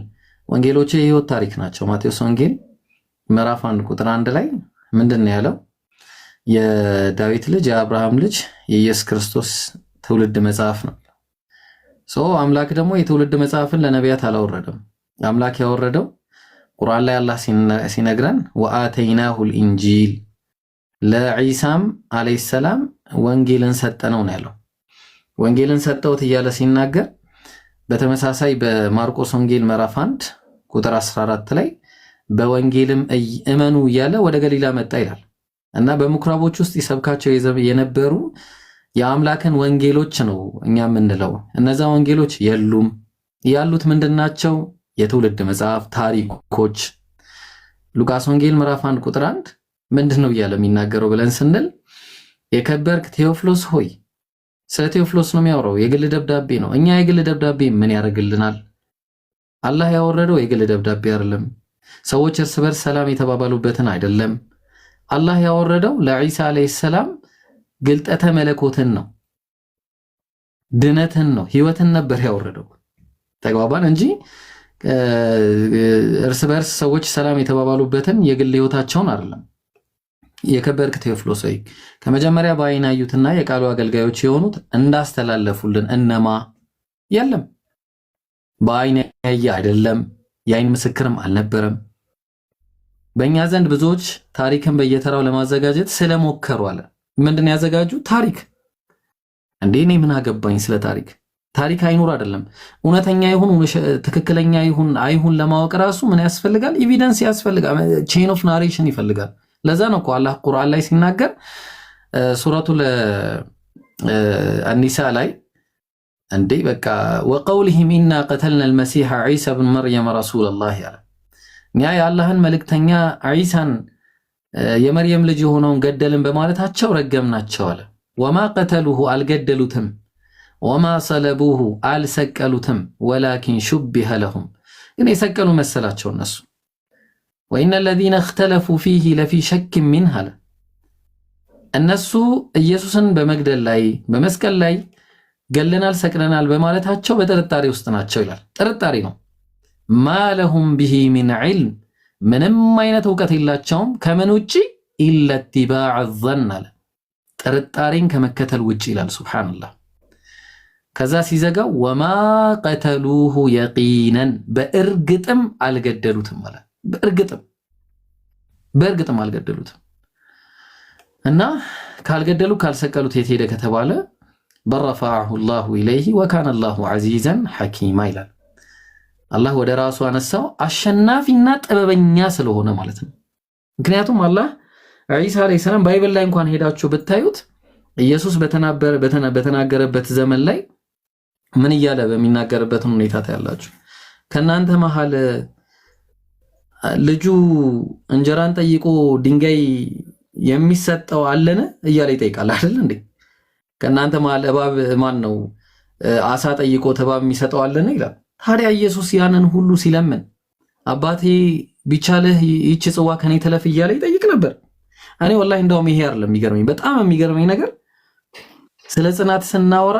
ወንጌሎች የህይወት ታሪክ ናቸው። ማቴዎስ ወንጌል ምዕራፍ 1 ቁጥር 1 ላይ ምንድን ነው ያለው? የዳዊት ልጅ የአብርሃም ልጅ የኢየሱስ ክርስቶስ ትውልድ መጽሐፍ ነው። አምላክ ደግሞ የትውልድ መጽሐፍን ለነቢያት አላወረደም። አምላክ ያወረደው ቁርአን ላይ አላህ ሲነግረን ወአተይናሁል ኢንጂል ለዒሳም አለይሂ ሰላም ወንጌልን ሰጠነው ነው ያለው። ወንጌልን ሰጠውት እያለ ሲናገር በተመሳሳይ በማርቆስ ወንጌል ምዕራፍ 1 ቁጥር 14 ላይ በወንጌልም እመኑ እያለ ወደ ገሊላ መጣ ይላል። እና በምኩራቦች ውስጥ ይሰብካቸው የነበሩ የአምላክን ወንጌሎች ነው እኛ የምንለው። እነዛ ወንጌሎች የሉም። ያሉት ምንድናቸው? የትውልድ መጽሐፍ፣ ታሪኮች። ሉቃስ ወንጌል ምዕራፍ 1 ቁጥር 1 ምንድነው እያለ የሚናገረው ብለን ስንል የከበርክ ቴዎፍሎስ ሆይ፣ ስለ ቴዎፍሎስ ነው የሚያወራው። የግል ደብዳቤ ነው። እኛ የግል ደብዳቤ ምን ያደርግልናል? አላህ ያወረደው የግል ደብዳቤ አይደለም። ሰዎች እርስ በርስ ሰላም የተባባሉበትን አይደለም። አላህ ያወረደው ለዒሳ አለይሂ ሰላም ግልጠተ መለኮትን ነው፣ ድነትን ነው፣ ህይወትን ነበር ያወረደው። ተግባባን እንጂ እርስ በርስ ሰዎች ሰላም የተባባሉበትን የግል ህይወታቸውን አይደለም። የከበርክ ቴዎፍሎስ ሆይ ከመጀመሪያ በዓይን ያዩትና የቃሉ አገልጋዮች የሆኑት እንዳስተላለፉልን እነማ? የለም፣ በዓይን ያየ አይደለም፣ የዓይን ምስክርም አልነበረም። በእኛ ዘንድ ብዙዎች ታሪክን በየተራው ለማዘጋጀት ስለሞከሩ አለ። ምንድን ያዘጋጁ? ታሪክ። እንዴ እኔ ምን አገባኝ ስለ ታሪክ? ታሪክ አይኑር አይደለም፣ እውነተኛ ይሁን ትክክለኛ ይሁን አይሁን ለማወቅ ራሱ ምን ያስፈልጋል? ኤቪደንስ ያስፈልጋል። ቼን ኦፍ ናሬሽን ይፈልጋል። ለዛ ነው እኮ አላህ ቁርአን ላይ ሲናገር ሱረቱል አኒሳ ላይ እንዴ በቃ ወቀውልህም ኢና ቀተልና አልመሲሐ ዒሳ ብን መርየም ረሱለላህ ያለ እኛ የአላህን መልእክተኛ ዒሳን የመርየም ልጅ የሆነውን ገደልን በማለታቸው ረገምናቸው አለ። ወማ ቀተሉሁ አልገደሉትም፣ ወማ ሰለቡሁ አልሰቀሉትም፣ ወላኪን ሹቢሀ ለሁም ግን የሰቀሉ መሰላቸው እነሱ። ወኢነ ለዚነ እኽተለፉ ፊህ ለፊ ሸክ ሚንህ አለ። እነሱ ኢየሱስን በመግደል ላይ በመስቀል ላይ ገለናል ሰቅለናል በማለታቸው በጥርጣሬ ውስጥ ናቸው ይላል። ጥርጣሬ ነው። ማ ለሁም ቢሂ ሚን ዒልም ምንም አይነት እውቀት የላቸውም። ከምን ውጪ? ኢላ ኢትባዕ ظን አለ ጥርጣሬን ከመከተል ውጪ ይላል። ሱብሃንአላህ። ከዛ ሲዘጋው ወማ ቀተሉሁ የቂነን በእርግጥም አልገደሉትም አለ። በእርግጥም አልገደሉትም። እና ካልገደሉ ካልሰቀሉት የት ሄደ ከተባለ በረፈዐሁ ላሁ ኢለይሂ ወካነ ላሁ ዐዚዘን ሐኪማ ይላል። አላህ ወደ ራሱ አነሳው አሸናፊና ጥበበኛ ስለሆነ ማለት ነው። ምክንያቱም አላህ ዒሳ አለይሂ ሰላም ባይብል ላይ እንኳን ሄዳችሁ ብታዩት ኢየሱስ በተናገረበት ዘመን ላይ ምን እያለ በሚናገርበት ሁኔታ ታያላችሁ። ከናንተ መሃል ልጁ እንጀራን ጠይቆ ድንጋይ የሚሰጠው አለን እያለ ይጠይቃል አይደል እንዴ? ከናንተ መሃል እባብ ማን ነው አሳ ጠይቆ እባብ የሚሰጠው አለን ይላል። ታዲያ ኢየሱስ ያንን ሁሉ ሲለምን አባቴ ቢቻልህ ይህች ጽዋ ከኔ ተለፍ እያለ ይጠይቅ ነበር። እኔ ወላሂ እንደውም ይሄ አይደለም የሚገርመኝ፣ በጣም የሚገርመኝ ነገር ስለ ጽናት ስናወራ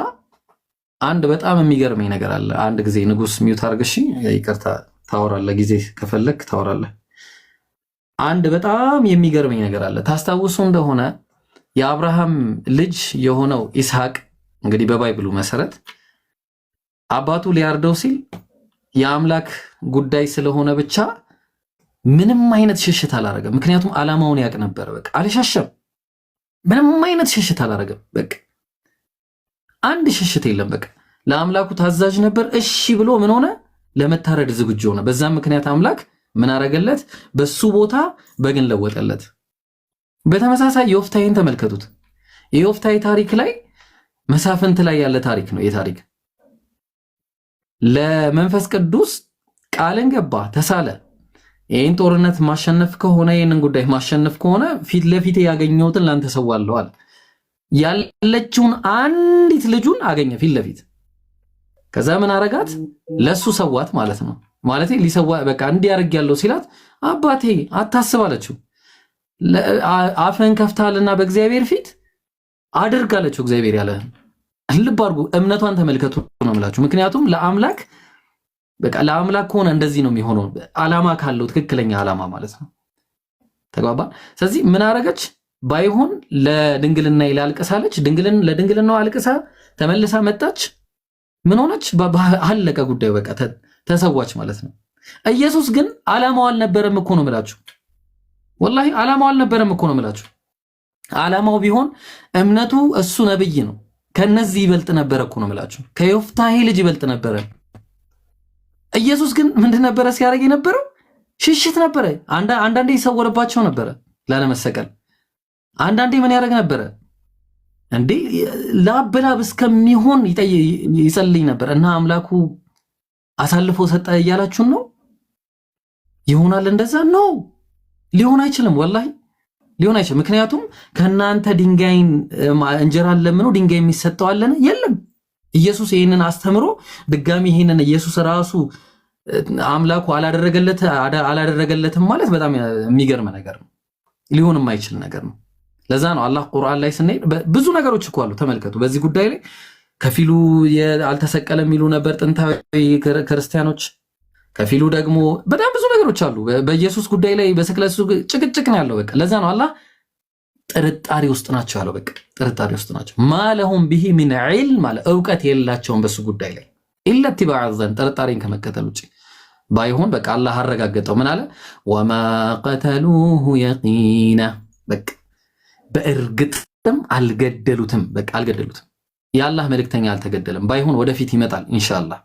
አንድ በጣም የሚገርመኝ ነገር አለ። አንድ ጊዜ ንጉስ ሚውት አርግሽ ይቅርታ ታወራለህ፣ ጊዜ ከፈለክ ታወራለህ። አንድ በጣም የሚገርመኝ ነገር አለ። ታስታውሱ እንደሆነ የአብርሃም ልጅ የሆነው ኢስሐቅ እንግዲህ በባይብሉ መሰረት አባቱ ሊያርደው ሲል የአምላክ ጉዳይ ስለሆነ ብቻ ምንም አይነት ሽሽት አላረገም። ምክንያቱም ዓላማውን ያውቅ ነበር። በቃ አልሸሸም። ምንም አይነት ሽሽት አላረገም። በቃ አንድ ሽሽት የለም። በቃ ለአምላኩ ታዛዥ ነበር። እሺ ብሎ ምን ሆነ? ለመታረድ ዝግጁ ሆነ። በዛም ምክንያት አምላክ ምን አረገለት? በሱ ቦታ በግን ለወጠለት። በተመሳሳይ ዮፍታሔን ተመልከቱት። የዮፍታሔ ታሪክ ላይ መሳፍንት ላይ ያለ ታሪክ ነው። የታሪክ ለመንፈስ ቅዱስ ቃልን ገባ፣ ተሳለ። ይህን ጦርነት ማሸነፍ ከሆነ ይህንን ጉዳይ ማሸነፍ ከሆነ ፊት ለፊት ያገኘሁትን ላንተ ሰዋለሁ አለ። ያለችውን አንዲት ልጁን አገኘ ፊት ለፊት። ከዛ ምን አረጋት? ለሱ ሰዋት ማለት ነው። ማለት ሊሰዋ በቃ እንዲያርግ ያለው ሲላት አባቴ አታስብ አለችው። አፍህን ከፍታልና በእግዚአብሔር ፊት አድርግ አለችው። እግዚአብሔር ያለህን ልብ አድርጉ። እምነቷን ተመልከቱ ነው የምላችሁ። ምክንያቱም ለአምላክ በቃ ለአምላክ ከሆነ እንደዚህ ነው የሚሆነው። ዓላማ ካለው ትክክለኛ ዓላማ ማለት ነው። ተግባባ። ስለዚህ ምን አረገች? ባይሆን ለድንግልና ይላልቀሳለች። ለድንግልናው አልቅሳ ተመልሳ መጣች። ምን ሆነች? አለቀ ጉዳዩ። በቃ ተሰዋች ማለት ነው። ኢየሱስ ግን ዓላማው አልነበረም እኮ ነው የምላችሁ። ወላሂ ዓላማው አልነበረም እኮ ነው የምላችሁ። ዓላማው ቢሆን እምነቱ እሱ ነብይ ነው ከነዚህ ይበልጥ ነበረ እኮ ነው የምላችሁ። ከዮፍታሔ ልጅ ይበልጥ ነበረ። ኢየሱስ ግን ምንድን ነበረ ሲያደርግ የነበረው? ሽሽት ነበረ። አንዳንዴ ይሰወርባቸው ነበረ ላለመሰቀል። አንዳንዴ ምን ያደርግ ነበረ እንዴ? ላበላብ እስከሚሆን ይጸልይ ነበር። እና አምላኩ አሳልፎ ሰጠ እያላችሁን ነው? ይሆናል እንደዛ ነው? ሊሆን አይችልም። ወላሂ ሊሆን አይችልም። ምክንያቱም ከናንተ ድንጋይን እንጀራን ለምኖ ድንጋይ የሚሰጠው አለን? የለም። ኢየሱስ ይሄንን አስተምሮ ድጋሚ ይሄንን ኢየሱስ ራሱ አምላኩ አላደረገለትም ማለት በጣም የሚገርም ነገር ነው። ሊሆን የማይችል ነገር ነው። ለዛ ነው አላህ ቁርአን ላይ ስንሄድ ብዙ ነገሮች እኮ አሉ። ተመልከቱ። በዚህ ጉዳይ ላይ ከፊሉ አልተሰቀለም የሚሉ ነበር ጥንታዊ ክርስቲያኖች፣ ከፊሉ ደግሞ በጣም ብዙ ነገሮች አሉ። በኢየሱስ ጉዳይ ላይ በስቅለቱ ጭቅጭቅ ነው ያለው። በቃ ለዛ ነው አላህ ጥርጣሬ ውስጥ ናቸው ያለው። በቃ ጥርጣሬ ውስጥ ናቸው። ማለሁም ቢሂ ሚን ዒልም ማለት እውቀት የላቸውም በሱ ጉዳይ ላይ ኢላ ኢትባዕ ዘን ጥርጣሬን ከመከተል ውጪ ባይሆን በቃ አላህ አረጋገጠው። ምን አለ? ወማ ቀተሉሁ የቂና በቃ በእርግጥም አልገደሉትም። በቃ አልገደሉትም። የአላህ መልእክተኛ አልተገደለም። ባይሆን ወደፊት ይመጣል ኢንሻአላህ።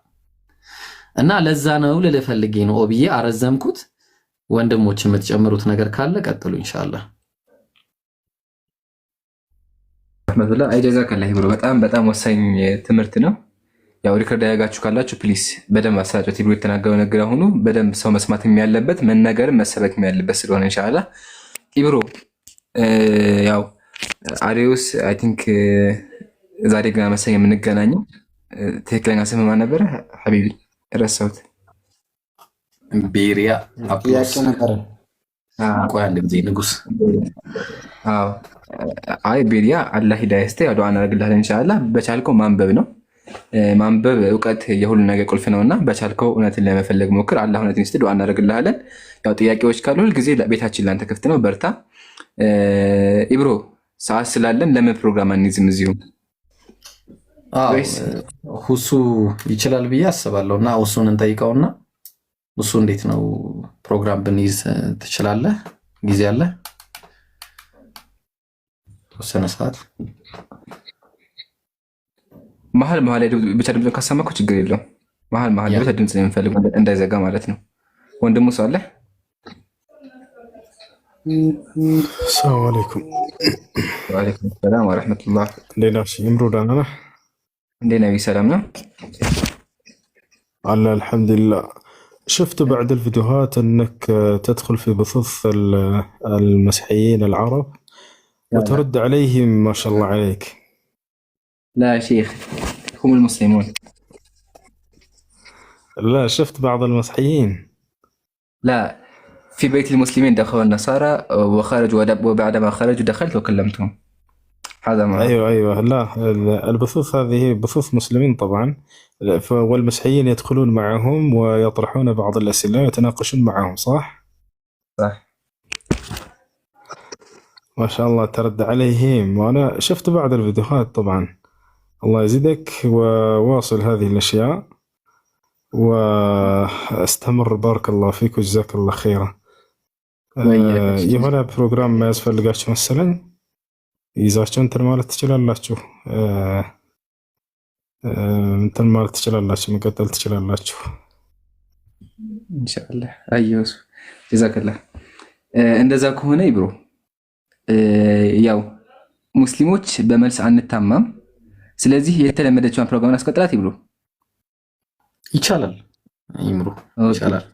እና ለዛ ነው ልልህ ፈልጌ ነው ብዬ አረዘምኩት። ወንድሞች የምትጨምሩት ነገር ካለ ቀጥሉ ኢንሻአላህ። ረህመቱላ አይጀዛከላህ ብሎ በጣም ወሳኝ ትምህርት ነው። ያው ሪከርድ ያጋችሁ ካላችሁ ፕሊስ በደንብ አሳጫት። ብሎ የተናገረው ነገር አሁኑ በደንብ ሰው መስማት የሚያለበት መነገር መሰበክ የሚያለበት ስለሆነ ኢንሻአላህ ኢብሮ ያው አሪዮስ አይ ቲንክ ዛሬ ገና መሰለኝ የምንገናኘው። ትክክለኛ ስም ማን ነበረ ሐቢቢ? ረሳሁት። ቤሪያ አፕላስ ነበር። ቆይ አንድ ጊዜ ንጉስ። አዎ አይ ቤሪያ አላህ ሂዳያ ይስጥ። ያው ዱዓ እናደርግልሃለን ኢንሻአላህ። በቻልከው ማንበብ ነው። ማንበብ እውቀት የሁሉ ነገር ቁልፍ ነውና በቻልከው እውነትን ለመፈለግ ሞክር። አላህ እውነትን ይስጥ። ዱዓ እናደርግልሃለን። ያው ጥያቄዎች ካሉ ሁል ጊዜ ቤታችን ላንተ ክፍት ነው። በርታ ኢብሮ። ሰዓት ስላለን ለምን ፕሮግራም አንይዝም እዚሁ? ሁሱ ይችላል ብዬ አስባለሁ። እና ሁሱን እንጠይቀውና ሁሱ እንዴት ነው ፕሮግራም ብንይዝ ትችላለህ? ጊዜ አለ? ወሰነ ሰዓት መሀል ላይ ብቻ ድምፅ ካሰማኩ ችግር የለውም። መሀል ላይ ብቻ ድምፅ የምንፈልግ እንዳይዘጋ ማለት ነው። ወንድሙ ሰው አለ? ሰላም አለይኩም። ወአለይኩም ሰላም ወረሕመቱላህ። እንዴት ነሽ? ይምሩ ደህና ነህ? እንዴት ነህ? ሰላም ነው አለ الحمدلله. شفت بعد الفيديوهات انك تدخل في بثوث المسيحيين العرب وترد عليهم ما شاء الله عليك. لا يا شيخ هم المسلمون. لا شفت بعض المسيحيين لا في بيت المسلمين دخلوا النصارى وخرجوا وبعدما خرجوا دخلت وكلمتهم. هذا ما ايوه لا البثوث هذه بثوث مسلمين طبعا والمسيحيين يدخلون معهم ويطرحون بعض الاسئله ويتناقشون معهم صح؟ ما شاء الله ترد عليهم وانا شفت بعض الفيديوهات طبعا. الله يزيدك وواصل هذه الاشياء واستمر. بارك الله فيك وجزاك الله خيرا. የሆነ ፕሮግራም ያስፈልጋችሁ መሰለኝ ይዛችሁ እንትን ማለት ትችላላችሁ። እንትን ማለት ትችላላችሁ። መቀጠል ትችላላችሁ ኢንሻአላህ። አየውስ ጀዛከላህ። እንደዛ ከሆነ ይብሮ ያው ሙስሊሞች በመልስ አንታማም። ስለዚህ የተለመደችውን ፕሮግራም አስቀጥላት ይብሮ። ይቻላል ይምሩ ይቻላል።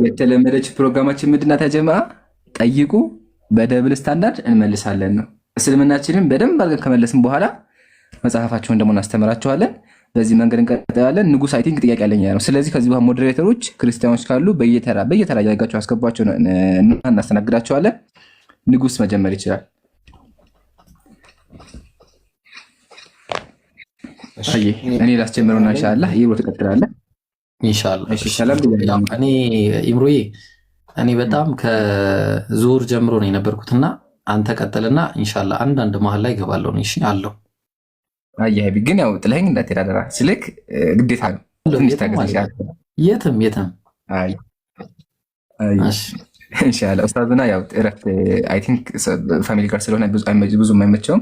የተለመደች ፕሮግራማችን ምንድናት? ያጀማዓ ጠይቁ፣ በደብል ስታንዳርድ እንመልሳለን ነው። እስልምናችንን በደንብ አድርገን ከመለስን በኋላ መጽሐፋቸውን ደግሞ እናስተምራቸዋለን። በዚህ መንገድ እንቀጥላለን። ንጉስ አይ ቲንክ ጥያቄ ያለኝ ነው። ስለዚህ ከዚህ በኋላ ሞዴሬተሮች ክርስቲያኖች ካሉ በየተራ ያደርጋቸው አስገቧቸው እና እናስተናግዳቸዋለን። ንጉስ መጀመር ይችላል። እኔ ላስጀምረውና ኢንሻአላህ ይብሮ ትቀጥላለህ ኢንሻአላህ። እሺ ሰላም ብያለሁ። እኔ ኢምሮዬ እኔ በጣም ከዙር ጀምሮ ነው የነበርኩትና አንተ ቀጥልና ኢንሻአላህ አንዳንድ መሀል ላይ ገባለሁ ነው። እሺ አለው አያቢ ግን ያው ጥለኸኝ እንዳትሄድ አደራ። ስልክ ግዴታ ነው። ትንሽ ታገስ። የትም አይ ኢንሻአላህ ኡስታዝና ያው እረፍት አይ ቲንክ ፋሚሊ ጋር ስለሆነ ብዙ የማይመቸውም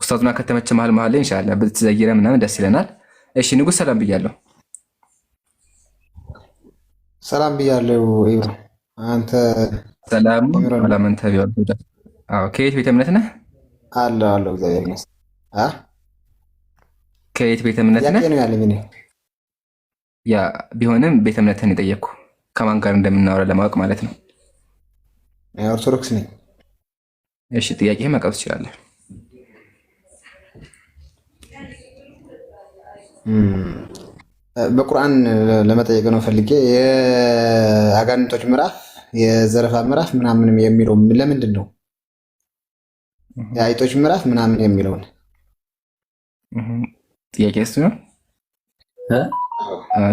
ኡስታዝና ከተመቸ መሀል ላይ ኢንሻአላህ ብትዘይረ ምናምን ደስ ይለናል። እሺ ንጉስ ሰላም ብያለሁ። ሰላም ብያለሁ ኢብሮ። አንተ ሰላም አላመንተ ቢወል። አዎ ከየት ቤተ እምነት ነህ? አለው እግዚአብሔር ይመስገን። ከየት ቤተ እምነት ነህ? ነው ያለኝ እኔ። ያ ቢሆንም ቤተ እምነትህን የጠየቅኩ ከማን ጋር እንደምናወራ ለማወቅ ማለት ነው። ኦርቶዶክስ ነኝ። እሺ ጥያቄህን ማቅረብ ትችላለህ። በቁርአን ለመጠየቅ ነው ፈልጌ የአጋንንቶች ምዕራፍ የዘረፋ ምዕራፍ ምናምን የሚለው ለምንድን ነው? የአይጦች ምዕራፍ ምናምን የሚለውን ጥያቄ እሱ ነው።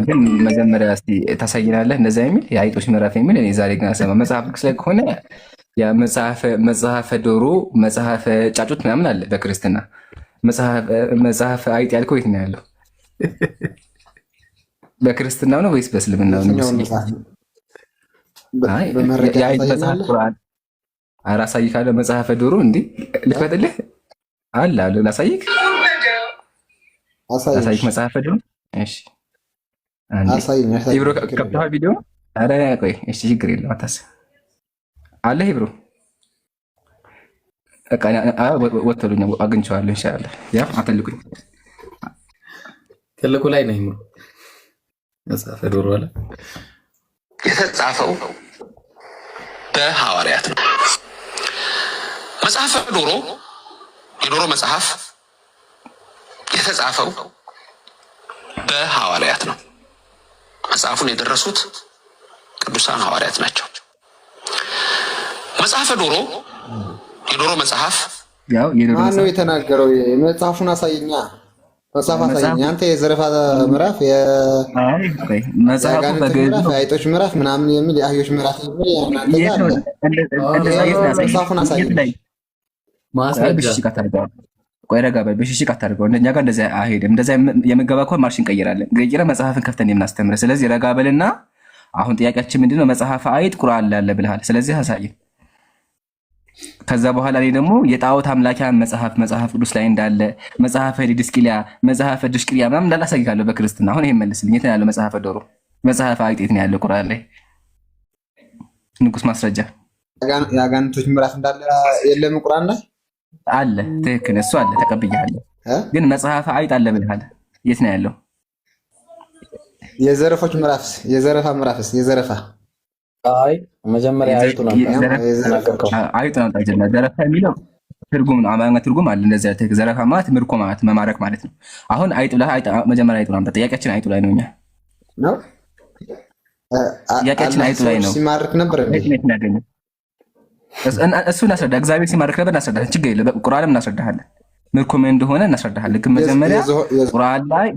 ግን መጀመሪያ እስቲ ታሳይናለህ እንደዛ የሚል የአይጦች ምዕራፍ የሚል እኔ ዛሬ ግን አሰማ መጽሐፍ ቅዱስ ላይ ከሆነ ያ መጽሐፈ ዶሮ መጽሐፈ ጫጩት ምናምን አለ በክርስትና። መጽሐፈ አይጥ ያልከው የት ነው ያለው? በክርስትናው ነው ወይስ በእስልምናው ነው? የአይጥ መጽሐፍ ቁርአን አራሳይ ካለ መጽሐፈ ዶሮ እንዲህ ልክፈትልህ አለ ላሳይክ መጽሐፈ ዶሮ። እሺ ኢብሮ ከፍተሃል ቪዲዮ? ኧረ ቆይ እሺ ችግር የለም አታስብ አለ ኢብሮ ወጥቶልኛ አግኝቼዋለሁ። ኢንሻአላህ ያ አትልቁኝ ትልቁ ላይ ነው ኢብሮ መጽሐፈ ዶሮ አለ የተጻፈው በሐዋርያት ነው። መጽሐፈ ዶሮ የዶሮ መጽሐፍ የተጻፈው በሐዋርያት ነው። መጽሐፉን የደረሱት ቅዱሳን ሐዋርያት ናቸው። መጽሐፈ ዶሮ የዶሮ መጽሐፍ ያው ማን ነው የተናገረው? መጽሐፉን አሳየኛ። መጽሐፍ አሳየኛ። አንተ የዘረፋ ምዕራፍ መጽሐፉ በግዕዝ የአይጦች ምዕራፍ ምናምን የሚል የአህዮች ምዕራፍ የሚል መጽሐፉን አሳየኝ። ቆይ ረጋ በል በሽሽቅ አታድርገው። እንደኛ ጋር እንደዛ አይሄድም። እንደዛ የምገባ ከሆነ ማርሽ እንቀይራለን። ገይረ መጽሐፍን ከፍተን የምናስተምር። ስለዚህ ረጋ በልና አሁን ጥያቄያችን ምንድነው? መጽሐፈ አይጥ ቁርአን ላይ አለ ብለሃል። ስለዚህ አሳየን። ከዛ በኋላ እኔ ደግሞ የጣዖት አምላኪያን መጽሐፍ ቅዱስ ላይ እንዳለ መጽሐፈ ዲድስቅልያ መጽሐፈ ድሽቅልያ ምናምን እንዳለ አሳይካለሁ በክርስትና። አሁን ይሄን መልስልኝ። የት ነው ያለው መጽሐፈ ዶሮ? መጽሐፈ አይጥ የት ነው ያለው ቁርአን ላይ? ንጉስ ማስረጃ የአጋንንቶች ምዕራፍ እንዳለ የለም ቁርአን ላይ አለ። ትክክል እሱ አለ ተቀብያለሁ። ግን መጽሐፈ አይጥ አለ ብለሃል። የት ነው ያለው? የዘረፎች ምዕራፍስ የዘረፋ ምዕራፍስ የዘረፋ አይ መጀመሪያ አይጡ ነው ተናገርከው። አይጡ ነው ታጀና ዘረፋ የሚለው ትርጉም ነው። አማርኛ ትርጉም አለ እንደዛ። ዘረፋ ማለት ምርኮ ማለት መማረክ ማለት ነው። አሁን አይጥ ብለህ መጀመሪያ አይጡ ነው። ጥያቄያችን አይጡ ላይ ነው። እኛ ነው ጥያቄያችን አይጡ ላይ ነው። ሲማርክ ነበር እሱ እናስረዳ። እግዚአብሔር ሲማርክ ነበር እናስረዳ። ችግር የለም። ቁርአንም እናስረዳሃለን። ምርኮ ምን እንደሆነ እናስረዳሃለን። ግን መጀመሪያ ቁርአን ላይ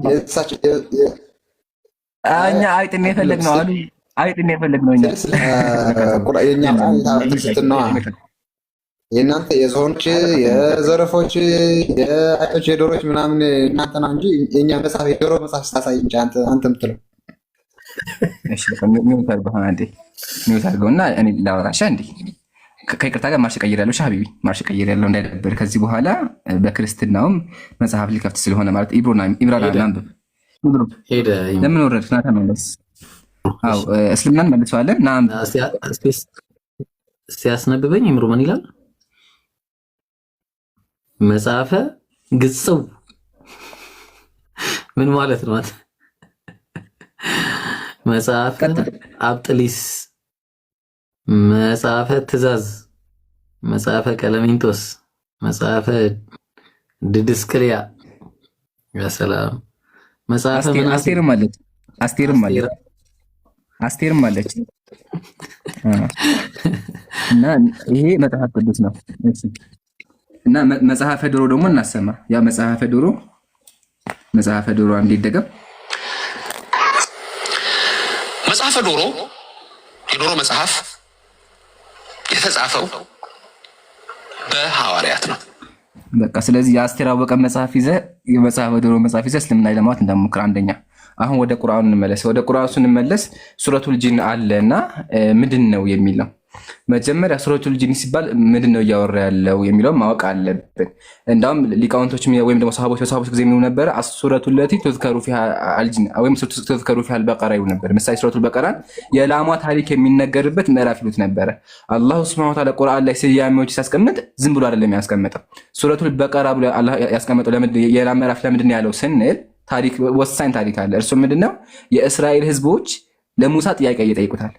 እኛ አይጥ ነው የፈለግነው አሉ። አይጥ ነው የፈለግነው እኛ የኛ የእናንተ የዝሆኖች የዘረፎች የአይጦች የዶሮች ምናምን እናንተ ነው እንጂ የኛ መጽሐፍ የዶሮ መጽሐፍ ስታሳይ እንጂ አንተ ምትለው። እሺ ሚውት አድርገውና እኔ ላወራሻ እንዴ ከይቅርታ ጋር ማርሽ ቀይራለሁ። ሀቢቢ ማርሽ ቀይራለሁ እንዳይደበር። ከዚህ በኋላ በክርስትናውም መጽሐፍ ሊከፍት ስለሆነ ማለት ኢብራሂም አንብብ። ሄደ ለምን ወረድክ? ና ተመለስ። አዎ እስልምናን መልሰዋለን። ና ሲያስነብበኝ ይምሩ ምን ይላል? መጽሐፈ ግጽው ምን ማለት ነው? መጽሐፈ አብጥሊስ፣ መጽሐፈ ትእዛዝ፣ መጽሐፈ ቀለሚንቶስ፣ መጽሐፈ ድድስቅልያ። ያሰላም መጽሐፈ አስቴርም አለች። አስቴርም አለች። እና ይሄ መጽሐፍ ቅዱስ ነው። እና መጽሐፈ ዶሮ ደግሞ እናሰማ። ያ መጽሐፈ ዶሮ እንዲደገም መጽሐፈ ዶሮ የዶሮ መጽሐፍ የተጻፈው በሐዋርያት ነው። በቃ ስለዚህ የአስቴር አወቀ መጽሐፍ ይዘህ የመጽሐፈ ዶሮ መጽሐፍ ይዘህ እስልምና ለማለት እንዳትሞክር። አንደኛ አሁን ወደ ቁርአኑ እንመለስ። ወደ ቁርአኑ ስንመለስ ሱረቱል ጂን አለና ምንድን ነው የሚል ነው። መጀመሪያ ሱረቱል ጂን ሲባል ምንድነው እያወራ ያለው የሚለው ማወቅ አለብን። እንዳውም ሊቃውንቶች ወይም ደግሞ ሰሃቦች ጊዜ የሚሉ ነበር ሱረቱል ለቲ ተዝከሩ ፊሃ አልጂን ወይም ተዝከሩ ፊሃ አልበቀራ ይሉ ነበር። ምሳሌ ሱረቱል በቀራን የላሟ ታሪክ የሚነገርበት ምዕራፍ ይሉት ነበር። አላሁ ሱብሓነሁ ወተዓላ ቁርአን ላይ ስያሜዎች ሲያስቀምጥ ዝም ብሎ አይደለም ያስቀምጠው። ሱረቱል በቀራ ብሎ አላህ ያስቀምጠው የላም ምዕራፍ ለምንድን ያለው ስንል ታሪክ ወሳኝ ታሪክ አለ። እርሱ ምንድነው? የእስራኤል ህዝቦች ለሙሳ ጥያቄ እየጠየቁታል።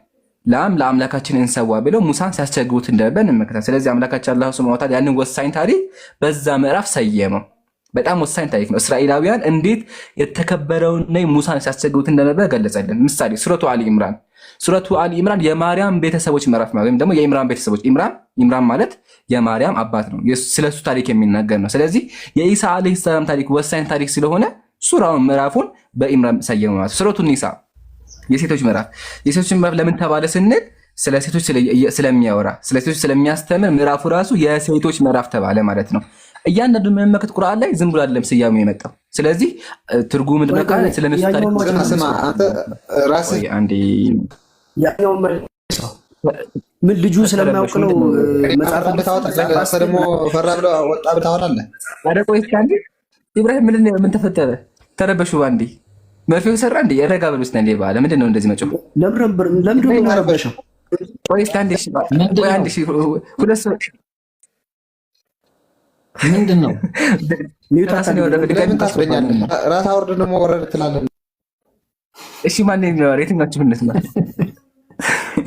ላም ለአምላካችን እንሰዋ ብለው ሙሳን ሲያስቸግሩት እንደነበር እንመለከታለን። ስለዚህ አምላካችን አላህ ሱብሓነሁ ወተዓላ ያንን ወሳኝ ታሪክ በዛ ምዕራፍ ሰየመው። በጣም ወሳኝ ታሪክ ነው። እስራኤላውያን እንዴት የተከበረውን ሙሳን ሲያስቸግሩት እንደነበር ገለጸልን። ምሳሌ ሱረቱ አሊ ኢምራን የማርያም ቤተሰቦች ምዕራፍ ወይም ደግሞ የኢምራን ቤተሰቦች ኢምራን ማለት የማርያም አባት ነው። ስለሱ ታሪክ የሚናገር ነው። ስለዚህ የኢሳ አለይሂ ሰላም ታሪክ ወሳኝ ታሪክ ስለሆነ ሱራውን ምዕራፉን በኢምራን ሰየመው ማለት። ሱረቱ ኒሳ የሴቶች ምዕራፍ ለምን ተባለ ስንል ስለ ሴቶች ስለሚያወራ ስለ ሴቶች ስለሚያስተምር ምዕራፉ ራሱ የሴቶች ምዕራፍ ተባለ ማለት ነው። እያንዳንዱ መመከት ቁርአን ላይ ዝም ብሎ አይደለም ስያሜው የመጣው። ስለዚህ ትርጉሙ ምንድነው ካለ ስለ ነሱ ታሪክ ምን ልጁ ስለማያውቅ ነው መጽሐፍ እንደታወጣ ደግሞ ፈራ ብሎ ወጣ ብታወራለህ። አደቆይ እስካንዲ ኢብራሂም ምን ተፈጠረ? ተረበሹ ባንዲ መርፌው ሰራ እንዴ? ረጋ በል ውስጥ እንዴ ባለ ምንድነው እንደዚህ መጮህ? ለምንድን ነው ማረበሻው? ቆይ አንዴ ሁለት ሰው ምንድነው ሚውታስ ነው ወደ ለምን ታስበኛለህ? ራስ አውርድ ደግሞ ወረድ ትላለህ። እሺ ማን ነው የትኛችሁ ምንነት ነው?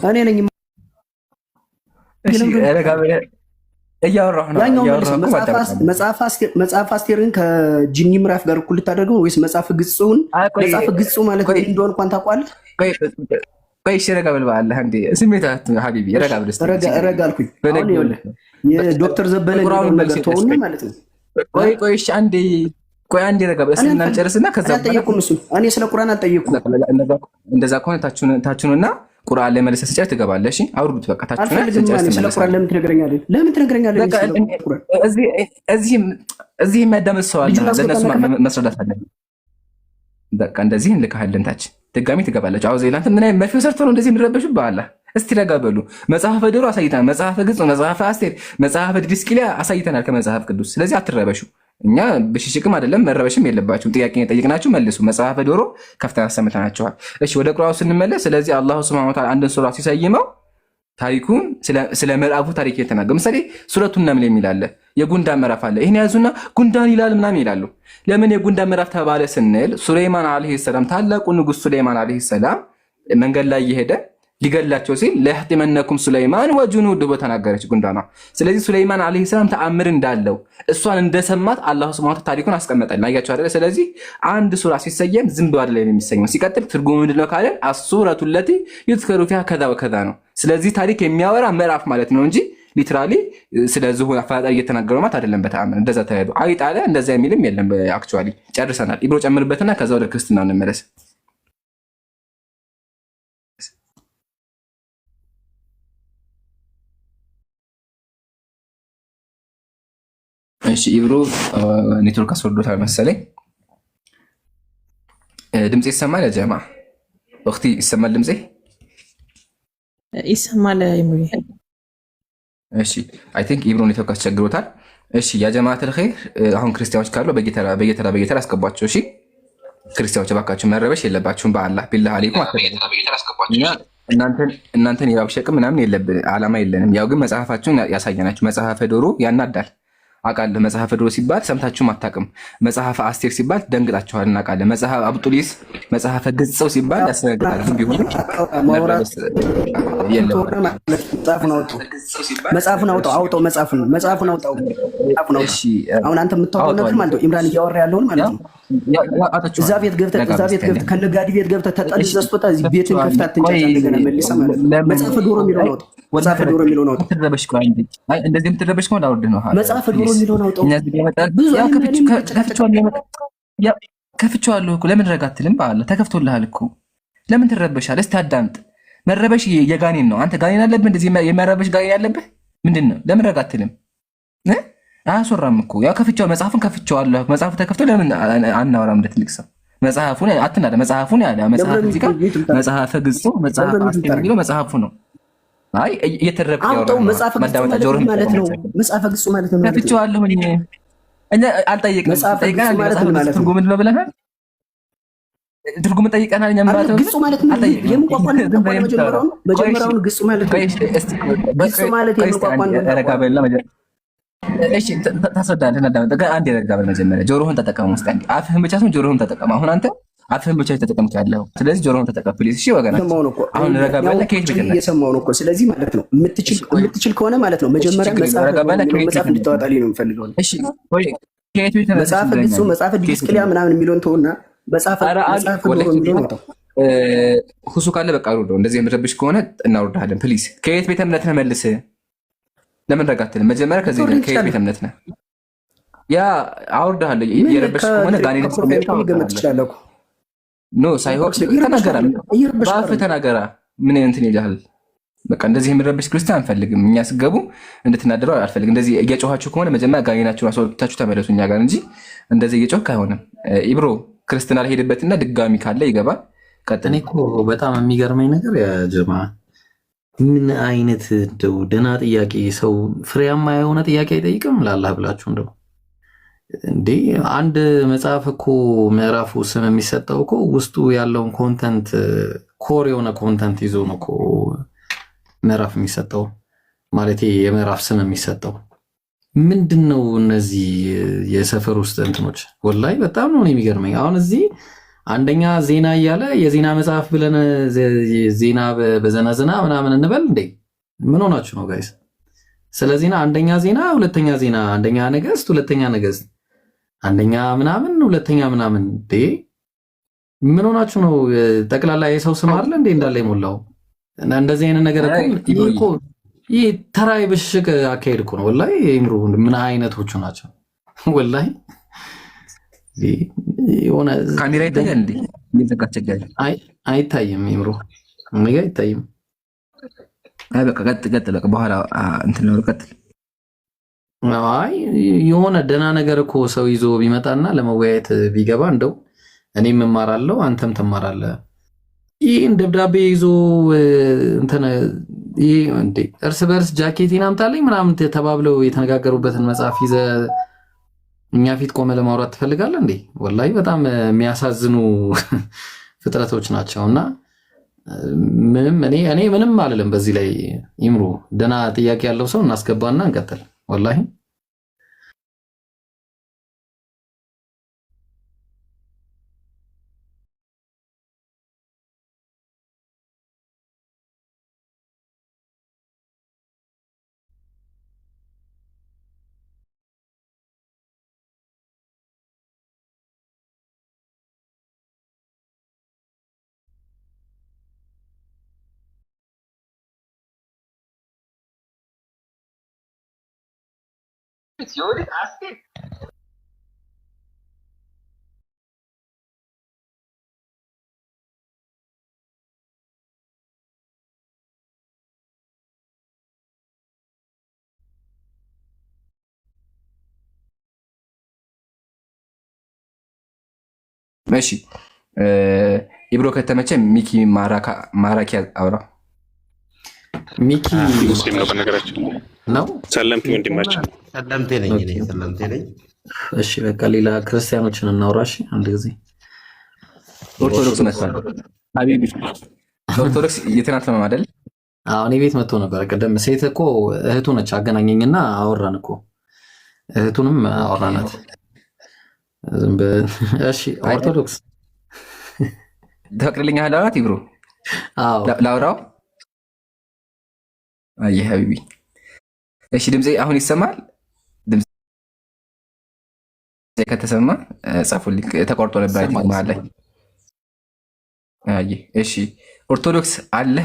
እኔ ነኝ። እሺ ረጋ በል እያወራሁ ነው። መጽሐፍ አስቴርን ከጂኒ ምዕራፍ ጋር እኩል ልታደርገው ወይስ መጽሐፍ ግጹ ማለት ምን እንደሆነ እንኳን ታውቃለህ? ቆይ እሺ ረጋ በል ባለህ እንዴ ስሜታት ሀቢቢ ረጋ በል እስቲ ረጋ አልኩኝ። አሁን ይኸውልህ የዶክተር ዘበነ ነገር ተወውና ማለት ነው። ቆይ እሺ አንዴ ረጋ በል እስቲ እናንጨርስና ከዛ አልጠየኩም። እሱ እኔ ስለ ቁርአን አልጠየኩም። እንደዛ ከሆነ ታችሁንና ቁርአን ላይ መልሰህ ስጨርስ ትገባለህ። እሺ አውርዱት በቃ ታችሁና ስለ ቁርአን ለምን ትነግረኛለህ? እዚህ የሚያዳምጥ ሰው አለ፣ ለእነሱ መስረዳት አለ። በቃ እንደዚህ እንልካለን። ታች ድጋሚ ትገባለች። አው ዜላንተ ምን አይነት መርፌው ሰርቶ ነው እንደዚህ የሚረበሹ በአላ። እስቲ ረጋ በሉ። መጽሐፈ ዶሮ አሳይተናል፣ መጽሐፈ ግጽ፣ መጽሐፈ አስቴር፣ መጽሐፈ ዲድስቅልያ አሳይተናል ከመጽሐፍ ቅዱስ። ስለዚህ አትረበሹ። እኛ ብሽሽቅም አይደለም መረበሽም የለባችሁም። ጥያቄ የጠየቅናችሁ መልሱ። መጽሐፈ ዶሮ ከፍተን አሰምተናችኋል። እሺ ወደ ቁርአኑ ስንመለስ፣ ስለዚህ አላሁ ሱብሓነሁ ወተዓላ አንድን ሱራ ሲሰይመው ታሪኩን ስለ ምዕራፉ ታሪክ የተናገረ ምሳሌ ሱረቱ ነምል የሚል አለ። የጉንዳን ምዕራፍ አለ። ይሄን ያዙና ጉንዳን ይላል ምናምን ይላሉ። ለምን የጉንዳን ምዕራፍ ተባለ ስንል ሱለይማን አለይሂ ሰላም ታላቁ ንጉስ ሱለይማን አለይሂ ሰላም መንገድ ላይ እየሄደ ሊገላቸው ሲል ለህቲመነኩም ሱለይማን ወጁኑዱ በተናገረች ጉንዳና። ስለዚህ ሱለይማን አለይሂ ሰላም ተአምር እንዳለው እሷን እንደሰማት አላሁ ሱብሓነሁ ወተዓላ ታሪኩን አስቀመጠልን። አያችሁ አይደለ? ስለዚህ አንድ ሱራ ሲሰየም ዝም ብሎ አይደለም የሚሰየው። ሲቀጥል ትርጉሙ ምንድነው ካለን አሱረቱ ለቲ ይዝከሩ ፊሃ ከዛ ወከዛ ነው። ስለዚህ ታሪክ የሚያወራ ምዕራፍ ማለት ነው እንጂ ሊትራሊ ስለ ዝሆን አፈጣጠር እየተናገረው ማለት አይደለም። በተአምር እንደዛ ተያይዶ አይጣለ እንደዛ የሚልም የለም። አክቹአሊ ጨርሰናል። ኢብሮ ጨምርበትና ከዛ ወደ ክርስትና እንመለስ። እሺ ኢብሮ ኔትወርክ አስወርዶታል መሰለኝ። ድምጽ ይሰማል? ያ ጀማ ወቅቲ ይሰማል? ድምጽ ይሰማል? ይሙይ እሺ አይ ቲንክ ኢብሮ ኔትወርክ አስቸግሮታል። እሺ ያ ጀማዓተል ኸይር አሁን ክርስቲያኖች ካሉ በየተራ አስገቧቸው። እሺ ክርስቲያኖች እባካችሁ መረበሽ የለባችሁም። በአላህ ቢላህ አለይኩም እናንተን የባብሸቅም ምናምን የለብን ዓላማ የለንም። ያው ግን መጽሐፋችሁን ያሳየናችሁ መጽሐፈ ዶሮ ያናዳል አውቃለሁ። መጽሐፈ ዶሮ ሲባል ሰምታችሁም አታውቅም። መጽሐፈ አስቴር ሲባል ደንግጣችኋል እናውቃለን። መጽሐፈ አብጡሊስ፣ መጽሐፈ ግጽው ሲባል ያስነግጣል። ግን ቢሆን መጽሐፉን አውጣው። አሁን አንተ የምታወራው ነገር ማለት ነው ኢምራን እያወራ ያለውን ማለት ነው። እዛ ቤት ገብተህ ከነጋዲ ቤት ገብተህ ተጠልዘህ ስትወጣ እዚህ ቤትን ከፍተህ አትንጫጫ። እንደገና መልሰህ ማለት ነው መጽሐፈ ዶሮ የሚለውን አውጣው። እንደዚህ የምትረበሽ ከሆነ አውርድ ነው። መጽሐፈ ዶሮ የሚለውን አውጣው። ከፍቼዋለሁ እኮ ለምን ረጋ አትልም? በአላህ ተከፍቶልሃል እኮ ለምን ትረበሻለህ? እስቲ አዳምጥ። መረበሽ የጋኔን ነው። አንተ ጋኔን አለብህ። እንደዚህ የሚያረበሽ ጋኔን ያለብህ ምንድን ነው? ለምን ረጋ አትልም? አያስወራም እኮ ያው ከፍቼዋለሁ። መጽሐፉን ከፍቼዋለሁ። መጽሐፉ ተከፍቶ ለምን አናወራም? እንደ ትልቅ ሰው መጽሐፉን አትናደ። መጽሐፉን ያለ መጽሐፍ እዚህ ጋር መጽሐፈ ግጽ መጽሐፍ አስቴር የሚለው መጽሐፉ ነው። አይ እየተረብክ አውጣው መጽሐፈ ግጹ ማለት ነው። መጽሐፈ ግጹ ማለት ነው። ከፍቼዋለሁ እኛ አልጠየቅንም። መጽሐፈ ግጹ ማለት ነው ማለት ነው። ትርጉም ምንድን ነው ብለናል? ትርጉም ጠይቀናል። እኛ ማለት ነው ግጹ ማለት ነው። የምንቋቋን መጀመሪያውን ግጹ ማለት ነው። ግጹ ማለት የምንቋቋን ረጋ በልና እሺ ታስረዳለህ። እናዳምጥ። አንዴ ረጋ በል መጀመሪያ ጆሮህን ተጠቀም። ውስጥ አንዴ አፍህን ብቻ ሳይሆን ጆሮህን ተጠቀም። አሁን አንተ አፍህን ብቻ ተጠቀምክ ያለው፣ ስለዚህ ጆሮህን ተጠቀም ፕሊዝ። እሺ ወገናችን አሁን ረጋ በልና ከየት ብቻ እየሰማሁ ነው እኮ። ስለዚህ ማለት ነው የምትችል ከሆነ ማለት ነው መጀመሪያ መጽሐፍ እንድታወጣልኝ ነው የምፈልገው። እሺ ወይ ከየት ብቻ መጽሐፈ ግጹ መጽሐፈ ዲስቅልያ ምናምን የሚለውን ተውና መጽሐፈ ሁሱ ካለ በቃ አውርዶ እንደዚህ የምትረብሽ ከሆነ እናወርድሃለን ፕሊዝ። ከየት ቤተ እምነት ነህ? መልስ። ለምን ረጋትልም? መጀመሪያ ከዚህ ከየት ቤተ እምነት ነህ? ያ አውርድሃለሁ። የረበሽ ከሆነ ጋኔን ገመት ትችላለህ። ኖ ሳይሆን ተናገራ፣ በአፍህ ተናገራ። ምን እንትን ይልሃል? በቃ እንደዚህ የምትረብሽ ክርስቲያን አንፈልግም። እኛ ስገቡ እንድትናደሩ አልፈልግም። እንደዚህ እየጮኋችሁ ከሆነ መጀመሪያ ጋኔናችሁን አስወጥታችሁ ተመለሱ እኛ ጋር እንጂ እንደዚህ እየጮህክ አይሆንም። ኢብሮ ክርስትና አልሄድበትና ድጋሚ ካለ ይገባል። ቀጥታ እኔ እኮ በጣም የሚገርመኝ ነገር ያጀማ ምን አይነት እንደው ደህና ጥያቄ ሰው ፍሬያማ የሆነ ጥያቄ አይጠይቅም? ላላህ ብላችሁ እንደው እንዴ አንድ መጽሐፍ እኮ ምዕራፉ ስም የሚሰጠው እኮ ውስጡ ያለውን ኮንተንት ኮር የሆነ ኮንተንት ይዞ ነው እኮ ምዕራፍ የሚሰጠው፣ ማለት የምዕራፍ ስም የሚሰጠው ምንድን ነው? እነዚህ የሰፈር ውስጥ እንትኖች ወላሂ በጣም ነው የሚገርመኝ። አሁን እዚህ አንደኛ ዜና እያለ የዜና መጽሐፍ ብለን ዜና በዘነዝና ምናምን እንበል እንዴ? ምን ሆናችሁ ነው ጋይስ? ስለ ዜና አንደኛ ዜና፣ ሁለተኛ ዜና፣ አንደኛ ነገስት፣ ሁለተኛ ነገስት፣ አንደኛ ምናምን፣ ሁለተኛ ምናምን እንዴ? ምን ሆናችሁ ነው? ጠቅላላ የሰው ስም አይደል እንዴ እንዳለ የሞላው? እንደዚህ አይነት ነገር እኮ ይህ ተራ የብሽሽቅ አካሄድ እኮ ነው ወላሂ። ይምሩ ምን አይነቶቹ ናቸው ወላሂ። የሆነ ካሜራ ይታያል እንዴ? አይታይም። ይምሩ ነገ አይታይም። አይ በቃ ቀጥል። በኋላ እንትን ነው ቀጥል። አይ የሆነ ደህና ነገር እኮ ሰው ይዞ ቢመጣና ለመወያየት ቢገባ እንደው እኔም እማራለሁ አንተም ትማራለህ። ይህን ደብዳቤ ይዞ እንትን ይህ እንዴ እርስ በርስ ጃኬቴን አምጣልኝ ምናምን ተባብለው የተነጋገሩበትን መጽሐፍ ይዘ እኛ ፊት ቆመ ለማውራት ትፈልጋለህ እንዴ? ወላሂ በጣም የሚያሳዝኑ ፍጥረቶች ናቸውና ምንም እኔ ምንም አልልም በዚህ ላይ። ይምሩ ደህና ጥያቄ ያለው ሰው እናስገባና እንቀጥል። ወላሂ እሺ ኢብሮ ከተመቸ ሚኪ ማራኪ አውራ። ሚኪ ሙስሊም ነው በነገራችን ነው። ሰለምቴ ወንድማችን ሰለምቴ ነኝ። እሺ በቃ ሌላ ክርስቲያኖችን እናውራሽ አንድ ጊዜ። ኦርቶዶክስ መጥቷል ሀቢቢ። ኦርቶዶክስ የትናንት ነው አይደል? አዎ እኔ ቤት መጥቶ ነበር ቀደም። ሴት እኮ እህቱ ነች፣ አገናኘኝና አወራን እኮ እህቱንም አወራናት። እሺ ኦርቶዶክስ ትፈቅድልኛለህ ላውራት? ይብሮ ላውራው? አይ ሀቢቢ እሺ ድምጼ አሁን ይሰማል? ድምጼ ከተሰማ ጻፉልኝ። ተቆርጦ ነበር አይተህ መሀል ላይ። አይ እሺ ኦርቶዶክስ አለ?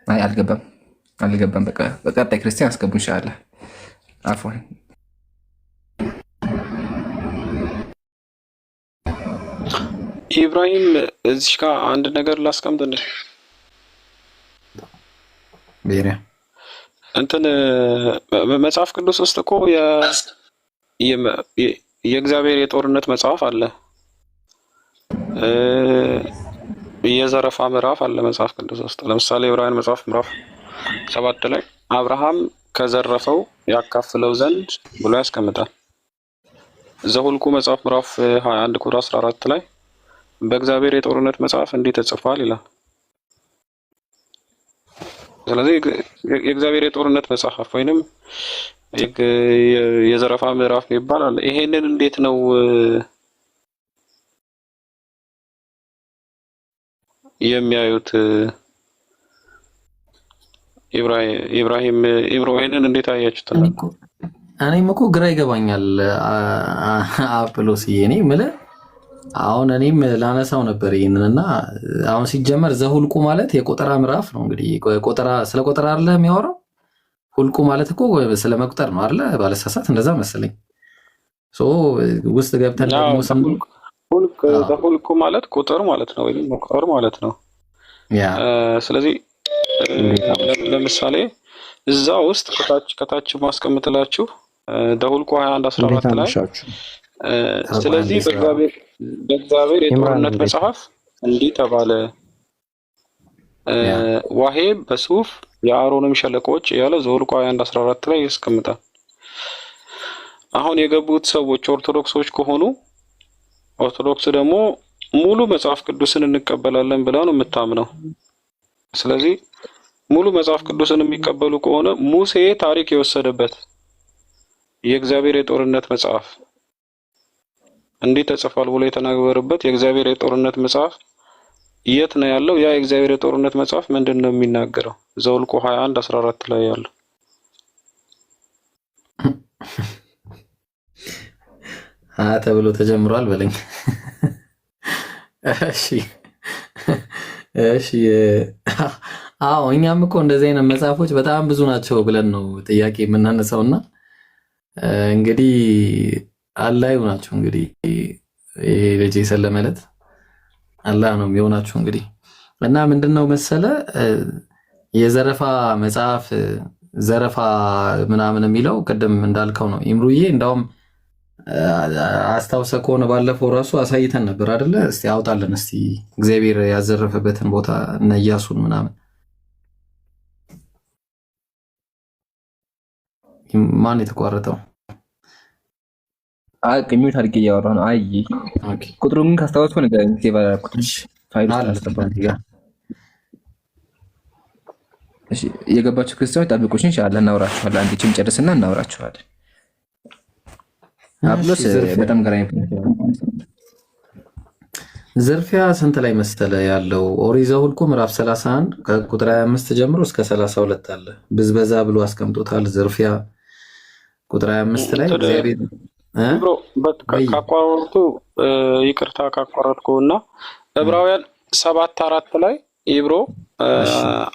አይ አልገባም። በቃ በቀጣይ ክርስቲያን አስገቡ ኢንሻአላህ። አፎን ኢብራሂም እዚህ ጋር አንድ ነገር ላስቀምጥልህ። ቤሪያ እንትን መጽሐፍ ቅዱስ ውስጥ እኮ የእግዚአብሔር የጦርነት መጽሐፍ አለ። የዘረፋ ምዕራፍ አለ መጽሐፍ ቅዱስ ውስጥ። ለምሳሌ ዕብራውያን መጽሐፍ ምዕራፍ 7 ላይ አብርሃም ከዘረፈው ያካፍለው ዘንድ ብሎ ያስቀምጣል። ዘሁልቁ መጽሐፍ ምዕራፍ 21 ቁጥር 14 ላይ በእግዚአብሔር የጦርነት መጽሐፍ እንዲህ ተጽፏል ይላል። ስለዚህ የእግዚአብሔር የጦርነት መጽሐፍ ወይንም የዘረፋ ምዕራፍ ይባላል። ይሄንን እንዴት ነው የሚያዩት? ኢብራሂም ይሄንን እንዴት አያችሁት? እኔም እኮ ግራ ይገባኛል። አጵሎስዬ እኔ የምልህ አሁን እኔም ላነሳው ነበር ይሄንንና አሁን ሲጀመር ዘሁልቁ ማለት የቆጠራ ምዕራፍ ነው። እንግዲህ ስለ ቆጠራ አይደለ የሚያወራው? ሁልቁ ማለት እኮ ስለ መቁጠር ነው አይደለ? ባለሳሳት እንደዛ መሰለኝ። ውስጥ ገብተን ደግሞ ሁልቁ ማለት ቁጥር ማለት ነው ወይም መቁጠር ማለት ነው። ስለዚህ ለምሳሌ እዛ ውስጥ ከታች ማስቀምጥላችሁ ደሁልቁ 21:14 ላይ ስለዚህ በእግዚአብሔር የጦርነት መጽሐፍ እንዲህ ተባለ፣ ዋሄብ በሱፍ የአሮንም ሸለቆች ያለ ዘሁልቁ 21:14 ላይ ያስቀምጣል። አሁን የገቡት ሰዎች ኦርቶዶክሶች ከሆኑ ኦርቶዶክስ ደግሞ ሙሉ መጽሐፍ ቅዱስን እንቀበላለን ብላ ነው የምታምነው። ስለዚህ ሙሉ መጽሐፍ ቅዱስን የሚቀበሉ ከሆነ ሙሴ ታሪክ የወሰደበት የእግዚአብሔር የጦርነት መጽሐፍ እንዲህ ተጽፏል ብሎ የተናገረበት የእግዚአብሔር የጦርነት መጽሐፍ የት ነው ያለው? ያ የእግዚአብሔር የጦርነት መጽሐፍ ምንድን ነው የሚናገረው? ዘሁልቁ 21:14 ላይ ያለው ተብሎ ተጀምሯል በለኝ። እሺ አዎ፣ እኛም እኮ እንደዚህ አይነት መጽሐፎች በጣም ብዙ ናቸው ብለን ነው ጥያቄ የምናነሳውና እንግዲህ አላህ ይሆናችሁ። እንግዲህ ይሄ ልጅ የሰለመለት አላህ ነው የሚሆናችሁ። እንግዲህ እና ምንድነው መሰለ የዘረፋ መጽሐፍ ዘረፋ ምናምን የሚለው ቅድም እንዳልከው ነው ኢምሩዬ። እንዳውም አስታውሰ ከሆነ ባለፈው ራሱ አሳይተን ነበር አይደለ? እስቲ አውጣለን እስቲ እግዚአብሔር ያዘረፈበትን ቦታ እነ ኢያሱን ምናምን። ማን የተቋረጠው? ሚዩት አድርጌ እያወራሁ ነው። አይ ቁጥሩን ግን ካስታወስኩ ነገር ሴቭ አደረኩት። ፋይል እሺ፣ የገባችሁ ክርስቲያኖች ጠብቁሽ፣ ኢንሻአላህ እናወራችኋለን። አንዴ ጭም ጨርስና እናወራችኋለን። አፕሎስ በጣም ገራኝ ዝርፊያ ስንት ላይ መሰለ ያለው? ኦሪት ዘኍልቍ ምዕራፍ 31 ከቁጥር 25 ጀምሮ እስከ 32 አለ። ብዝበዛ ብሎ አስቀምጦታል። ዝርፊያ ቁጥር 25 ላይ እግዚአብሔር ብሮ ካቋረጥኩ ይቅርታ ካቋረጥኩና ዕብራውያን 7:4 ላይ ይብሮ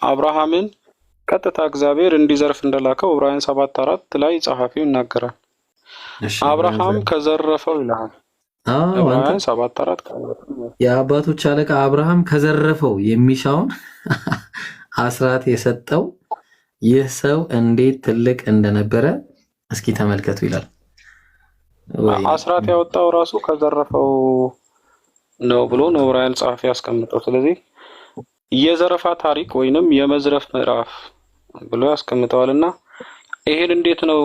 አብርሃምን ቀጥታ እግዚአብሔር እንዲዘርፍ እንደላከው ዕብራውያን 7:4 ላይ ጸሐፊው ይናገራል። አብርሃም ከዘረፈው ይላል። ዕብራውያን 7:4 የአባቶች አለቃ አብርሃም ከዘረፈው የሚሻውን አስራት የሰጠው ይህ ሰው እንዴት ትልቅ እንደነበረ እስኪ ተመልከቱ ይላል። አስራት ያወጣው ራሱ ከዘረፈው ነው ብሎ ነው ዕብራውያን ጸሐፊ ያስቀምጠው። ስለዚህ የዘረፋ ታሪክ ወይንም የመዝረፍ ምዕራፍ ብሎ ያስቀምጠዋልና ይሄን እንዴት ነው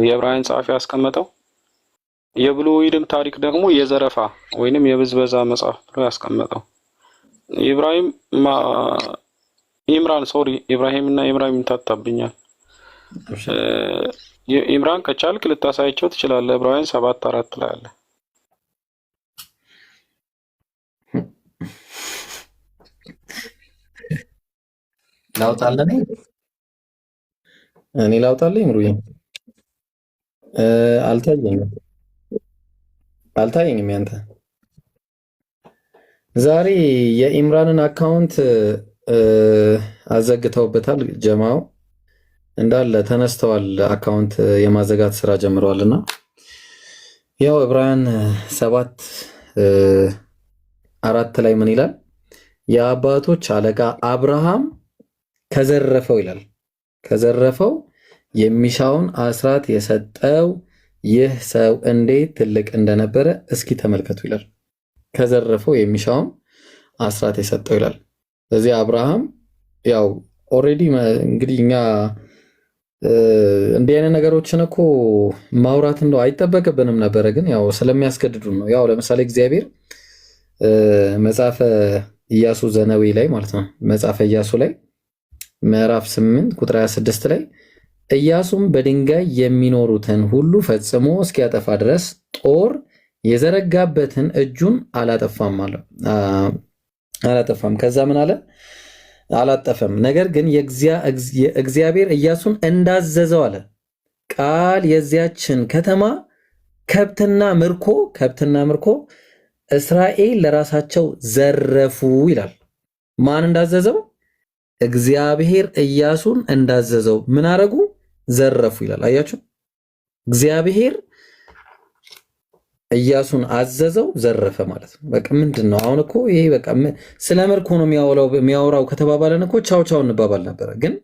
የዕብራውያን ጸሐፊ ያስቀምጠው? የብሉይም ታሪክ ደግሞ የዘረፋ ወይንም የብዝበዛ መጽሐፍ ብሎ ያስቀምጠው። ኢብራሂም እና ኢብራሂም ታጣብኛል። ኢምራን ከቻልክ ልታሳያቸው ትችላለህ። ዕብራውያን 7:4 ላይ አለ። ላውጣልህ እኔ ላውጣልህ ኢምሩዬ? አልታየኝም ያንተ። ዛሬ የኢምራንን አካውንት አዘግተውበታል። ጀማው እንዳለ ተነስተዋል። አካውንት የማዘጋት ስራ ጀምረዋልና ያው ዕብራውያን 7:4 ላይ ምን ይላል? የአባቶች አለቃ አብርሃም ከዘረፈው ይላል። ከዘረፈው የሚሻውን አስራት የሰጠው ይህ ሰው እንዴት ትልቅ እንደነበረ እስኪ ተመልከቱ ይላል። ከዘረፈው የሚሻውን አስራት የሰጠው ይላል። ስለዚህ አብርሃም ያው ኦልሬዲ እንግዲህ እኛ እንዲህ አይነት ነገሮችን እኮ ማውራት እንደው አይጠበቅብንም ነበረ፣ ግን ያው ስለሚያስገድዱ ነው። ያው ለምሳሌ እግዚአብሔር መጽሐፈ ኢያሱ ዘነዌ ላይ ማለት ነው መጽሐፈ ኢያሱ ላይ ምዕራፍ 8 ቁጥር 26 ላይ ኢያሱም በድንጋይ የሚኖሩትን ሁሉ ፈጽሞ እስኪያጠፋ ድረስ ጦር የዘረጋበትን እጁን አላጠፋም አለ። አላጠፋም። ከዛ ምን አለ? አላጠፈም። ነገር ግን እግዚአብሔር ኢያሱን እንዳዘዘው አለ ቃል የዚያችን ከተማ ከብትና ምርኮ እስራኤል ለራሳቸው ዘረፉ ይላል። ማን እንዳዘዘው? እግዚአብሔር ኢያሱን እንዳዘዘው ምን አረጉ? ዘረፉ ይላል። አያችሁ፣ እግዚአብሔር ኢያሱን አዘዘው፣ ዘረፈ ማለት ነው። በቃ ምንድነው አሁን እኮ ይሄ በቃ ስለ ምርኮ ነው የሚያወራው ከተባባለን እኮ ቻው ቻው እንባባል ነበረ። ግን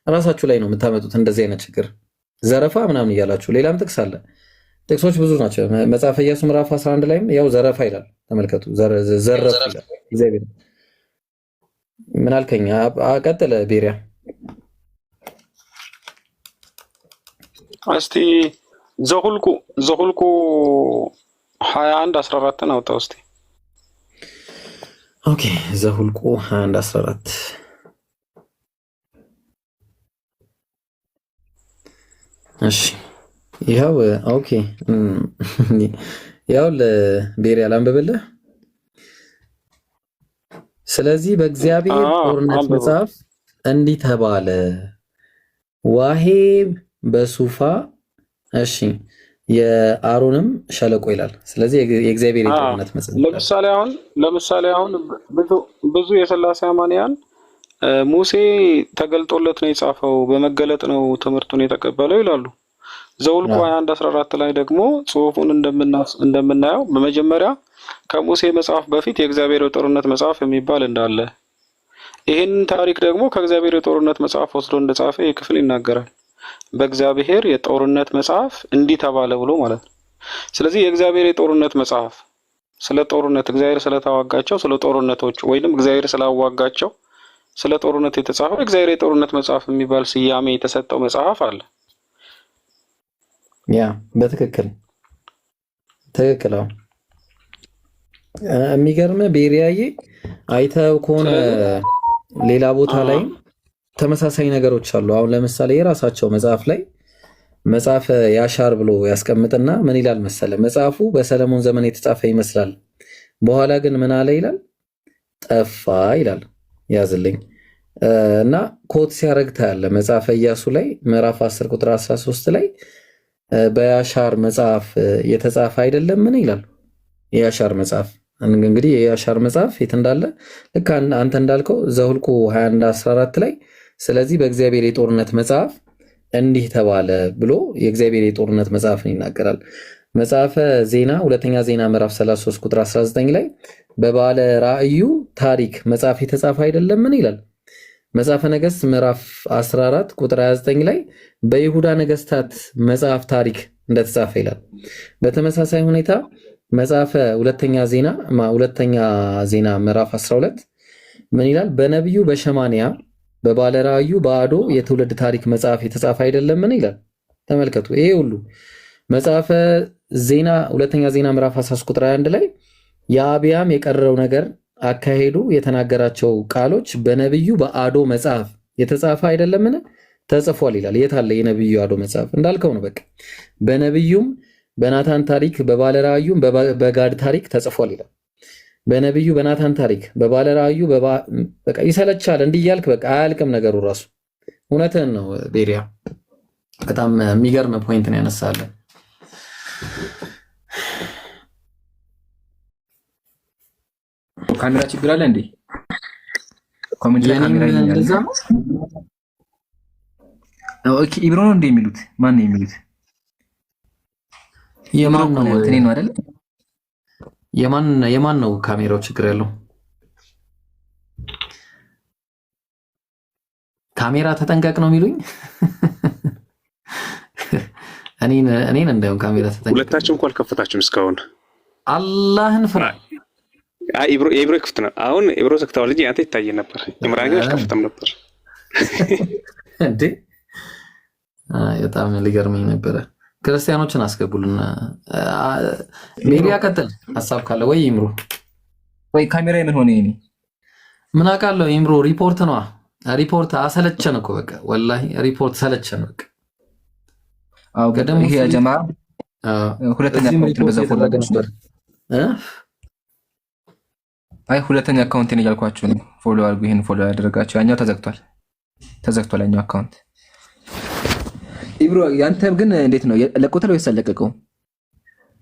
ራሳችሁ ላይ ነው የምታመጡት እንደዚህ አይነት ችግር፣ ዘረፋ ምናምን እያላችሁ። ሌላም ጥቅስ አለ፣ ጥቅሶች ብዙ ናቸው። መጽሐፈ ኢያሱ ምዕራፍ 11 ላይም ያው ዘረፋ ይላል። ተመልከቱ፣ ዘረፉ ይላል እግዚአብሔር። ምን አልከኝ? ቀጥለ ቤሪያ። እስቲ ዘሁልቁ 21:14 አውጣው እስቲ። ኦኬ፣ ዘሁልቁ 21:14 እሺ፣ ይኸው ኦኬ፣ ያው ለቤሪያ ላንብብልህ። ስለዚህ በእግዚአብሔር ጦርነት መጽሐፍ እንዲህ ተባለ፣ ዋሄብ በሱፋ እሺ የአሮንም ሸለቆ ይላል። ስለዚህ የእግዚአብሔር የጦርነት መጽሐፍ ለምሳሌ አሁን ብዙ የሥላሴ አማንያን ሙሴ ተገልጦለት ነው የጻፈው፣ በመገለጥ ነው ትምህርቱን የተቀበለው ይላሉ። ዘውልቁ 21:14 ላይ ደግሞ ጽሑፉን እንደምናየው በመጀመሪያ ከሙሴ መጽሐፍ በፊት የእግዚአብሔር የጦርነት መጽሐፍ የሚባል እንዳለ፣ ይህን ታሪክ ደግሞ ከእግዚአብሔር የጦርነት መጽሐፍ ወስዶ እንደጻፈ ይህ ክፍል ይናገራል። በእግዚአብሔር የጦርነት መጽሐፍ እንዲህ ተባለ ብሎ ማለት ነው። ስለዚህ የእግዚአብሔር የጦርነት መጽሐፍ ስለ ጦርነት እግዚአብሔር ስለተዋጋቸው ስለ ጦርነቶች ወይንም እግዚአብሔር ስላዋጋቸው ስለ ጦርነት የተጻፈ እግዚአብሔር የጦርነት መጽሐፍ የሚባል ስያሜ የተሰጠው መጽሐፍ አለ። ያ በትክክል አሁን የሚገርም ቤሪያዬ አይተው ከሆነ ሌላ ቦታ ላይ ተመሳሳይ ነገሮች አሉ። አሁን ለምሳሌ የራሳቸው መጽሐፍ ላይ መጽሐፈ ያሻር ብሎ ያስቀምጥና ምን ይላል መሰለ? መጽሐፉ በሰለሞን ዘመን የተጻፈ ይመስላል፣ በኋላ ግን ምን አለ ይላል? ጠፋ ይላል። ያዝልኝ እና ኮት ሲያረግ ታያለ። መጽሐፈ ኢያሱ ላይ ምዕራፍ 10 ቁጥር 13 ላይ በያሻር መጽሐፍ የተጻፈ አይደለም ምን ይላል? የያሻር መጽሐፍ እንግዲህ የያሻር መጽሐፍ የት እንዳለ ልክ አንተ እንዳልከው ዘሁልቁ 21:14 ላይ ስለዚህ በእግዚአብሔር የጦርነት መጽሐፍ እንዲህ ተባለ ብሎ የእግዚአብሔር የጦርነት መጽሐፍን ይናገራል። መጽሐፈ ዜና ሁለተኛ ዜና ምዕራፍ 33 ቁጥር 19 ላይ በባለ ራእዩ ታሪክ መጽሐፍ የተጻፈ አይደለም ምን ይላል? መጽሐፈ ነገሥት ምዕራፍ 14 ቁጥር 29 ላይ በይሁዳ ነገሥታት መጽሐፍ ታሪክ እንደተጻፈ ይላል። በተመሳሳይ ሁኔታ መጽሐፈ ሁለተኛ ዜና ምዕራፍ 12 ምን ይላል? በነቢዩ በሸማንያ በባለ ራእዩ በአዶ የትውልድ ታሪክ መጽሐፍ የተጻፈ አይደለም ምን ይላል? ተመልከቱ። ይሄ ሁሉ መጽሐፈ ዜና ሁለተኛ ዜና ምዕራፍ 13 ቁጥር 21 ላይ የአብያም የቀረው ነገር አካሄዱ የተናገራቸው ቃሎች በነቢዩ በአዶ መጽሐፍ የተጻፈ አይደለምን? ተጽፏል ይላል። የት አለ የነቢዩ አዶ መጽሐፍ? እንዳልከው ነው። በቃ በነቢዩም በናታን ታሪክ በባለ ራእዩም በጋድ ታሪክ ተጽፏል ይላል። በነቢዩ በናታን ታሪክ በባለ ራእዩ በቃ ይሰለቻል። እንዲህ እያልክ በቃ አያልቅም ነገሩ ራሱ። እውነትህን ነው ቤሪያ። በጣም የሚገርም ፖይንት ነው ያነሳለን። ካሜራ ችግር አለ እንዴ? ኮሜንት ላይ ካሜራ ይያዛል። ኦኬ ኢብሮ ነው እንዴ የሚሉት? ማን ነው የሚሉት? የማን ነው? እኔ ነው አይደል? የማን ነው ካሜራው ችግር ያለው? ካሜራ ተጠንቀቅ ነው የሚሉኝ። እኔን እንደውም ካሜራ ተጠንቀቅ። ሁለታችሁ እንኳን አልከፈታችሁም እስካሁን። አላህን ፍራ። የኢብሮ ክፍት ነው። አሁን ኢብሮ ዘግተዋል እንጂ አንተ ይታይ ነበር። ኢምራን ግን አልከፍተም ነበር እንዴ። በጣም ሊገርመኝ ነበረ። ክርስቲያኖችን አስገቡልና ሜሪያ ቀጥል። ሀሳብ ካለ ወይ ኢምሮ ወይ ካሜራ ምን ሆነ? ይሄኔ ምን አውቃለሁ። ኢምሮ ሪፖርት ነው። ሪፖርት አሰለቸን እኮ በቃ ወላሂ ሪፖርት ሰለቸን በቃ። አው ቀደም ይሄ ጀማ ሁለተኛ አካውንት በዛ ፎሎ ነበር አይ ሁለተኛ አካውንት ነው ያልኳችሁ ነው። ፎሎ አድርጉ። ይሄን ፎሎ ያደረጋችሁ ያኛው ተዘግቷል ያኛው አካውንት። ኢብሮ ያንተ ግን እንዴት ነው ለቆተለው ይሰለቀቀው?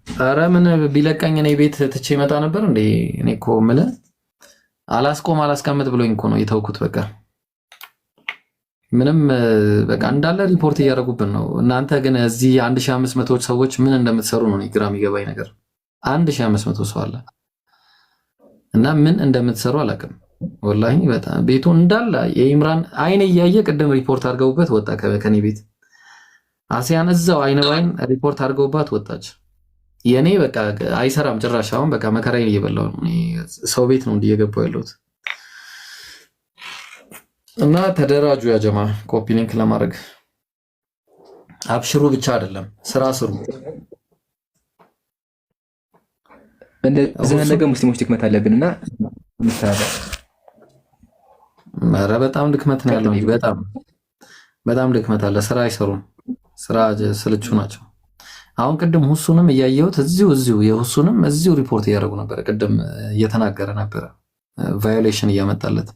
አረ ምን ቢለቀኝ እኔ ቤት ትቼ መጣ ነበር እንዴ። እኔ እኮ ምን አላስቀምጥ ብሎኝ እኮ ነው የተውኩት በቃ። ምንም በቃ እንዳለ ሪፖርት እያደረጉብን ነው። እናንተ ግን እዚህ 1500 ሰዎች ምን እንደምትሰሩ ነው ግራ የሚገባኝ ነገር። 1500 ሰው አለ እና ምን እንደምትሰሩ አላውቅም ወላሂ። በጣም ቤቱ እንዳለ የኢምራን አይን እያየ ቅድም ሪፖርት አድርገውበት ወጣ ከኔ ቤት። አሲያን እዛው አይነ ባይን ሪፖርት አድርገውባት ወጣች። የኔ በቃ አይሰራም ጭራሽ። አሁን በቃ መከራዬን እየበላሁ ነው። ሰው ቤት ነው እንዲየገባው ያለሁት። እና ተደራጁ ያ ጀማ ኮፒ ሊንክ ለማድረግ አብሽሩ ብቻ አይደለም ስራ ስሩ። እንደዚህ ነገር ሙስሊሞች ድክመት አለብንና ኧረ በጣም ድክመት ነው ያለው። በጣም ድክመት አለ። ስራ አይሰሩም። ስራ ስልቹ ናቸው። አሁን ቅድም ሁሱንም እያየሁት እዚሁ የሁሱንም እዚሁ ሪፖርት እያደረጉ ነበር። ቅድም እየተናገረ ነበረ ቫዮሌሽን እያመጣለት።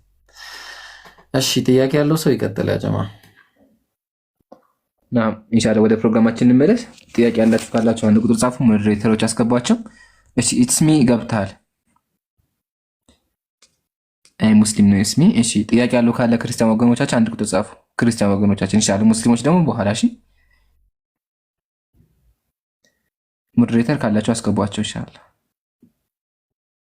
እሺ ጥያቄ ያለው ሰው ይቀጥል ያ ጀማ። ኢንሻአላህ ወደ ፕሮግራማችን እንመለስ። ጥያቄ ያላችሁ ካላችሁ አንድ ቁጥር ጻፉ። ሞዴሬተሮች አስገቧቸው። እሺ ኢትስሚ ገብታል። አይ ሙስሊም ነው ኢትስሚ። እሺ ጥያቄ ያለው ካለ ክርስቲያን ወገኖቻችን አንድ ቁጥር ጻፉ። ክርስቲያን ወገኖቻችን ኢንሻአላህ፣ ሙስሊሞች ደግሞ በኋላ። እሺ ሞዴሬተር ካላችሁ አስገቧቸው ኢንሻአላህ።